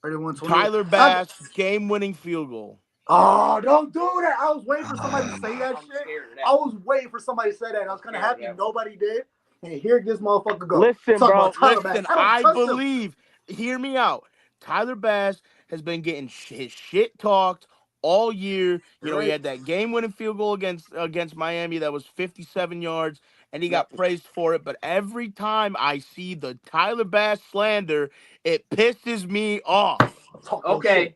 31-28. Tyler Bass game-winning field goal. Oh, don't do that. I was waiting for somebody to say that shit. I was waiting for somebody to say that. I was kind of happy nobody did. And here this motherfucker go. Listen, bro. Listen, I believe. Hear me out. Tyler Bass has been getting his shit talked all year. He had that game-winning field goal against Miami that was 57 yards, and he got praised for it. But every time I see the Tyler Bass slander, it pisses me off. Okay.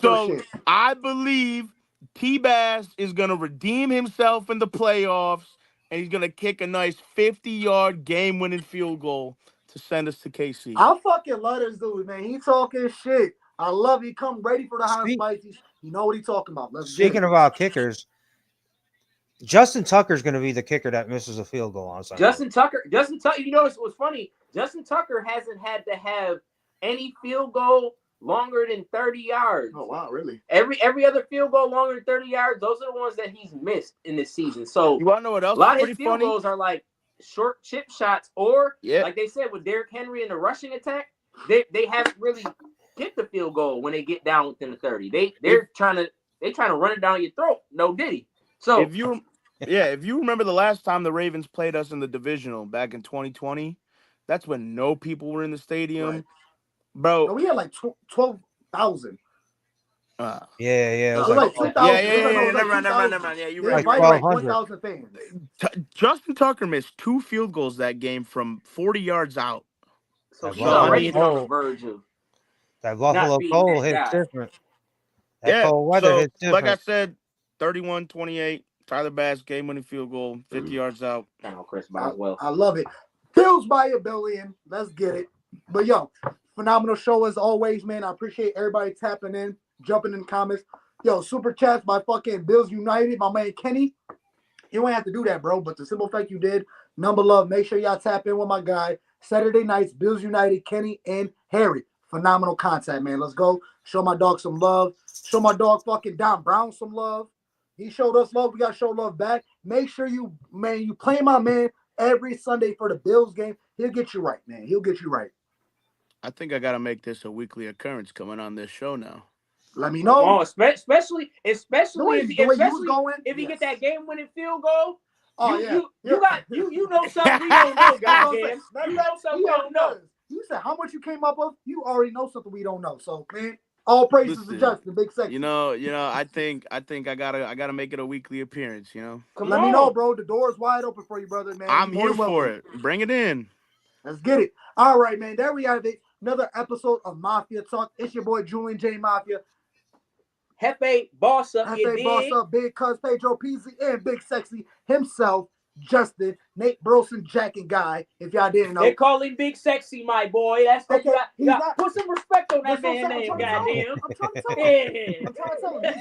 So I believe T-Bass is going to redeem himself in the playoffs, and he's going to kick a nice 50-yard game-winning field goal to send us to KC. I fucking love this dude, man. He talking shit. I love it. He come ready for the hot and spicy. You know what he talking about. Speaking about kickers, Justin Tucker's going to be the kicker that misses a field goal on Sunday. Justin Tucker. You know what's funny? Justin Tucker hasn't had to have any field goal longer than 30 yards. Oh wow, really? Every other field goal longer than 30 yards, those are the ones that he's missed in this season. So you want to know what else? A lot of his field goals are like short chip shots, or like they said with Derrick Henry in the rushing attack, they haven't really get the field goal when they get down within the 30. They're trying to run it down your throat. No diddy. So if you remember the last time the Ravens played us in the divisional back in 2020, that's when no people were in the stadium. Right. Bro, we had like 12,000. Yeah, it was It was like like 2,000. Never mind. Yeah, you're They right. like You're invited right. like 1,200. 1,000 fans. Justin Tucker missed 2 field goals that game from 40 yards out. So That he's So, I Buffalo already mean, on the cold. verge of That not Buffalo being cold that hits guy. different. That yeah. cold weather So, hits like I different. said, 31-28. Tyler Bass, game-winning field goal, 50 yards out. Now Chris Boswell. I love it. Bills by a billion. Let's get it. But yo, phenomenal show as always, man. I appreciate everybody tapping in, jumping in comments. Yo, super chats by fucking Bills United, my man Kenny. You ain't have to do that, bro. But the simple fact you did, number love. Make sure y'all tap in with my guy. Saturday nights, Bills United, Kenny and Harry. Phenomenal content, man. Let's go. Show my dog some love. Show my dog fucking Don Brown some love. He showed us love. We got to show love back. Make sure you play my man every Sunday for the Bills game. He'll get you right, man. He'll get you right. I think I got to make this a weekly occurrence coming on this show now. Let me know. Oh, especially The way you was going, if you yes. get that game-winning field goal. Oh, You know something we don't know, goddamn. You know something we don't know. You said how much you came up with. You already know something we don't know. So, man, all praises to Justin, big sexy. You know. I think I gotta make it a weekly appearance. You know. Let me know, bro. The door's wide open for you, brother, man. I'm here for it. Bring it in. Let's get it. All right, man. There we have it. Another episode of Mafia Talk. It's your boy Julian J Mafia. Hefe Boss Up, Hefe Boss Up, Big Cuz, Pedro Peasy, and Big Sexy himself, Justin, Nate Burleson, Jack and Guy. If y'all didn't know, they call him Big Sexy, my boy. That's okay. You got put some respect on that man's name, goddamn. I'm trying to tell him.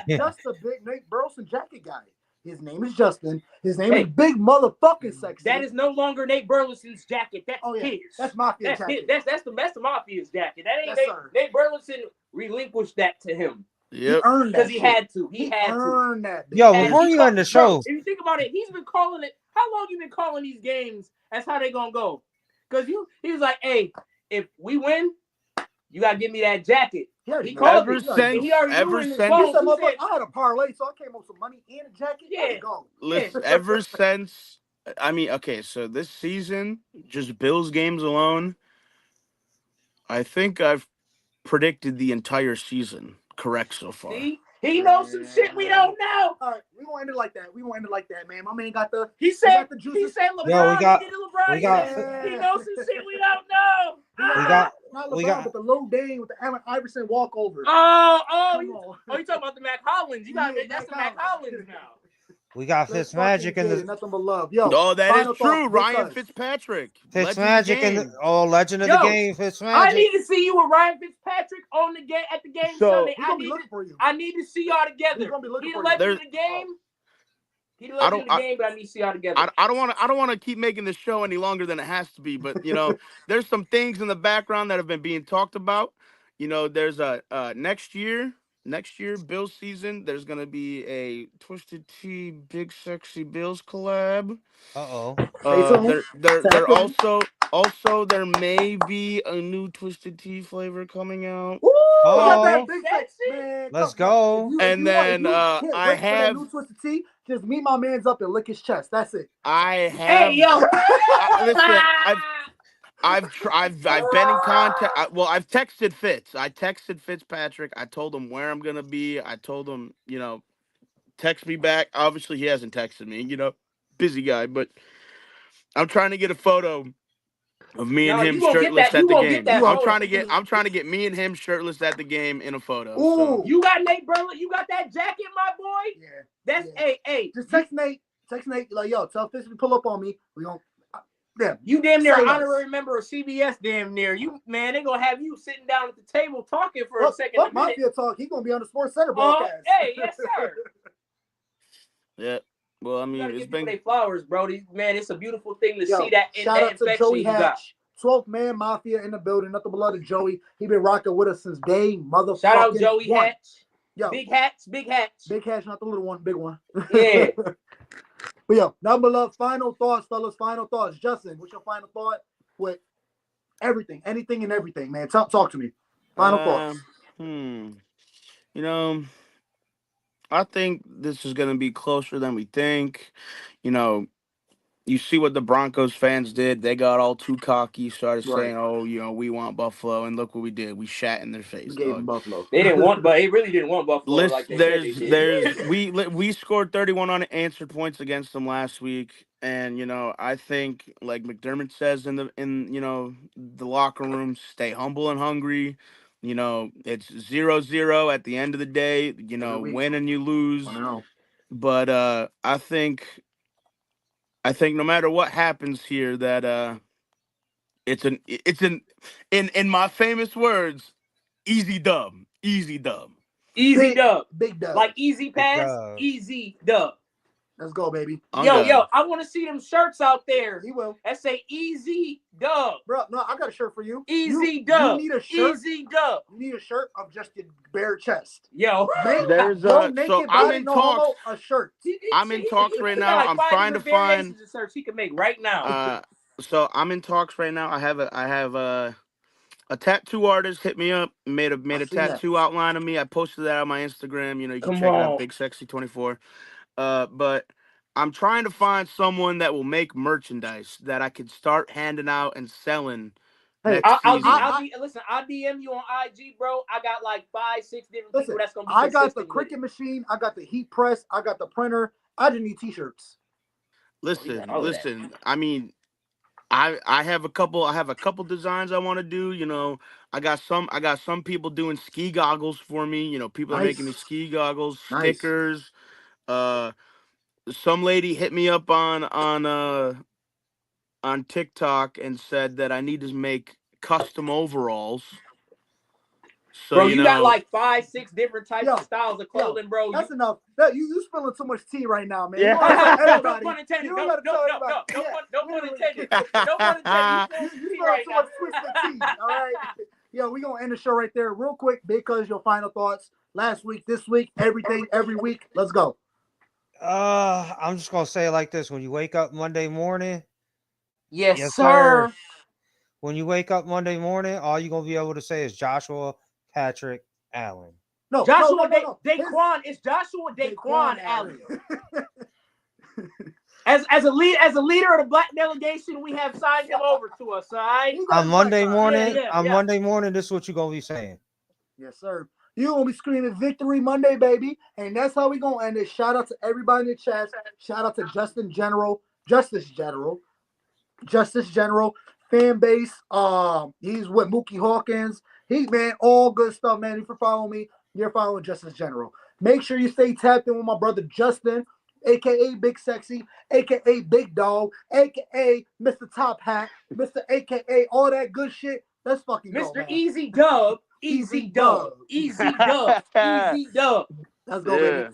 He's not just a big Nate Burleson jacket guy. His name is Justin. His name is Big Motherfucking Sexy. That is no longer Nate Burleson's jacket. That's his. That's Mafia jacket. That's the Mafia's jacket. That ain't Nate Burleson relinquished that to him. Yep. He earned that because he had to. He had earned to. That. Yo, before you end the show, if you think about it, he's been calling it. How long you been calling these games? That's how they gonna go. Because he was like, hey, if we win, you gotta give me that jacket. He called ever it. Since, he already ever knew in his since, phone. I had a parlay, so I came up with some money and a jacket. Yeah. Go. Listen, ever since, I mean, okay, so this season, just Bills games alone, I think I've predicted the entire season correct so far. See? He knows some shit we don't know. All right, we won't end it like that. Man. My man got the. He said LeBron. Yo, we He knows some shit we don't know. Not LeBron, but the low Dane with the Allen Iverson walkover. You talking about the Mac Hollins? That's the Mac Hollins now. We got Fitzmagic in the nothing but love. Yo, oh, that is true. Ryan Fitzpatrick. Fitzmagic in the legend of the game. Fitzmagic. I need to see you with Ryan Fitzpatrick on the game at the game Sunday. I need to see y'all together. He's gonna be looking for you. Legend of the game. He's the legend of the game, but I need to see y'all together. I don't want to keep making this show any longer than it has to be. But there's some things in the background that have been being talked about. There's a next year, Bills season, there's gonna be a Twisted Tea Big Sexy Bills collab. There also there may be a new Twisted Tea flavor coming out. Let's go. And then I have new Twisted Tea. Just meet my man's up and lick his chest. That's it. I have. Hey yo. Listen, I've been in contact. I've texted Fitz. I texted Fitzpatrick. I told him where I'm gonna be. I told him, text me back. Obviously, he hasn't texted me. Busy guy. But I'm trying to get a photo of me and him shirtless at the game. I'm trying to get me and him shirtless at the game in a photo. Ooh. So. You got Nate Burley. You got that jacket, my boy. Yeah. That's hey. Just text Nate. Like, yo, tell Fitz to pull up on me. We gonna. Yeah, you damn near honorary member of CBS. Damn near you, man. They gonna have you sitting down at the table talking for a second. Fuck Mafia Talk. He gonna be on the Sports Center broadcast. Hey, yes sir. Yeah. Well, I mean, it's been flowers, bro. Man, it's a beautiful thing to see that. Shout out to Joey Hatch, 12th man Mafia in the building. Nothing but love to Joey. He been rocking with us since day motherfucking. Shout out Joey Hatch. Yo, big hats, not the little one, big one. Yeah. But yo, number love. Final thoughts, fellas. Final thoughts. Justin, what's your final thought with everything, anything, and everything, man? Talk to me. Final thoughts. I think this is gonna be closer than we think. you see what the Broncos fans did. They got all too cocky, started saying, "Oh, we want Buffalo," and look what we did. We shat in their face. We gave them Buffalo. They didn't want, but they really didn't want Buffalo like they said they did. We scored 31 unanswered points against them last week, and I think, like McDermott says in the locker room, stay humble and hungry. It's 0-0 at the end of the day. Win and you lose. But I think no matter what happens here, that it's in my famous words, easy dub, easy dub, easy dub, big dub, like easy pass, easy dub. Let's go, baby. Yo, I want to see them shirts out there. He will. That say easy dub. Bro, no, I got a shirt for you. Easy dub. You need a shirt. Easy dub. You need a shirt of just your bare chest. Yo. There's so I'm in talks. A shirt. I'm in talks right now. I'm trying to find shirts he can make right now. So I'm in talks right now. I have a tattoo artist hit me up, made a tattoo outline of me. I posted that on my Instagram. You can check it out, Big Sexy 24. But I'm trying to find someone that will make merchandise that I could start handing out and selling. Listen, I'll DM you on IG, bro. I got like 5-6 different people that's gonna be. I got the Cricut machine. I got the heat press. I got the printer. I just need t-shirts. Listen. I mean, I have a couple designs I want to do. I got some people doing ski goggles for me. People are making me ski goggles, stickers. Some lady hit me up on TikTok and said that I need to make custom overalls. So, bro, you got like 5-6 different types of styles of clothing, bro. That's enough. You spilling too much tea right now, man. Yeah. No pun intended. No pun intended. No pun intended. You spilling too much twisted tea. All right. Yo, we're gonna end the show right there real quick because your final thoughts last week, this week, everything, every week. Let's go. I'm just gonna say it like this: when you wake up Monday morning, yes sir. When you wake up Monday morning, all you're gonna be able to say is Joshua Patrick Allen. No, Joshua Daquan. It's Joshua Daquan Allen. As a leader of the black delegation, we have signed him over to us. All right. On Monday morning, Monday morning, this is what you're gonna be saying. Yes, sir. You're going to be screaming Victory Monday, baby. And that's how we're going to end it. Shout out to everybody in the chat. Shout out to Justice General, fan base. He's with Mookie Hawkins. All good stuff, man. If you're following me, you're following Justice General. Make sure you stay tapped in with my brother Justin, a.k.a. Big Sexy, a.k.a. Big Dog, a.k.a. Mr. Top Hat, Mr. a.k.a. all that good shit. Let's fucking go, Mr. Easy Dub. Easy dub. Easy dub. Easy dub. Let's go, baby.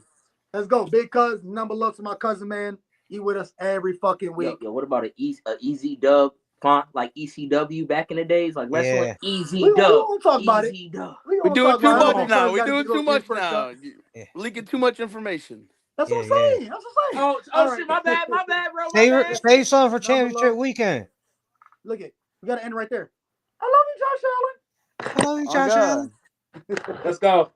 Let's go. Big Cuz, number love to my cousin, man. He with us every fucking week. Yo, what about an easy dub font like ECW back in the days? Like wrestling? Yeah. Easy dub. We don't talk about it. We're doing too much now. We're doing too much now. Leaking too much information. That's what I'm saying. That's what I'm saying. Oh shit, my bad, bro. Save something for championship weekend. Look it. We got to end right there. I love you, Josh Allen. I love you, Josh Allen. Let's go.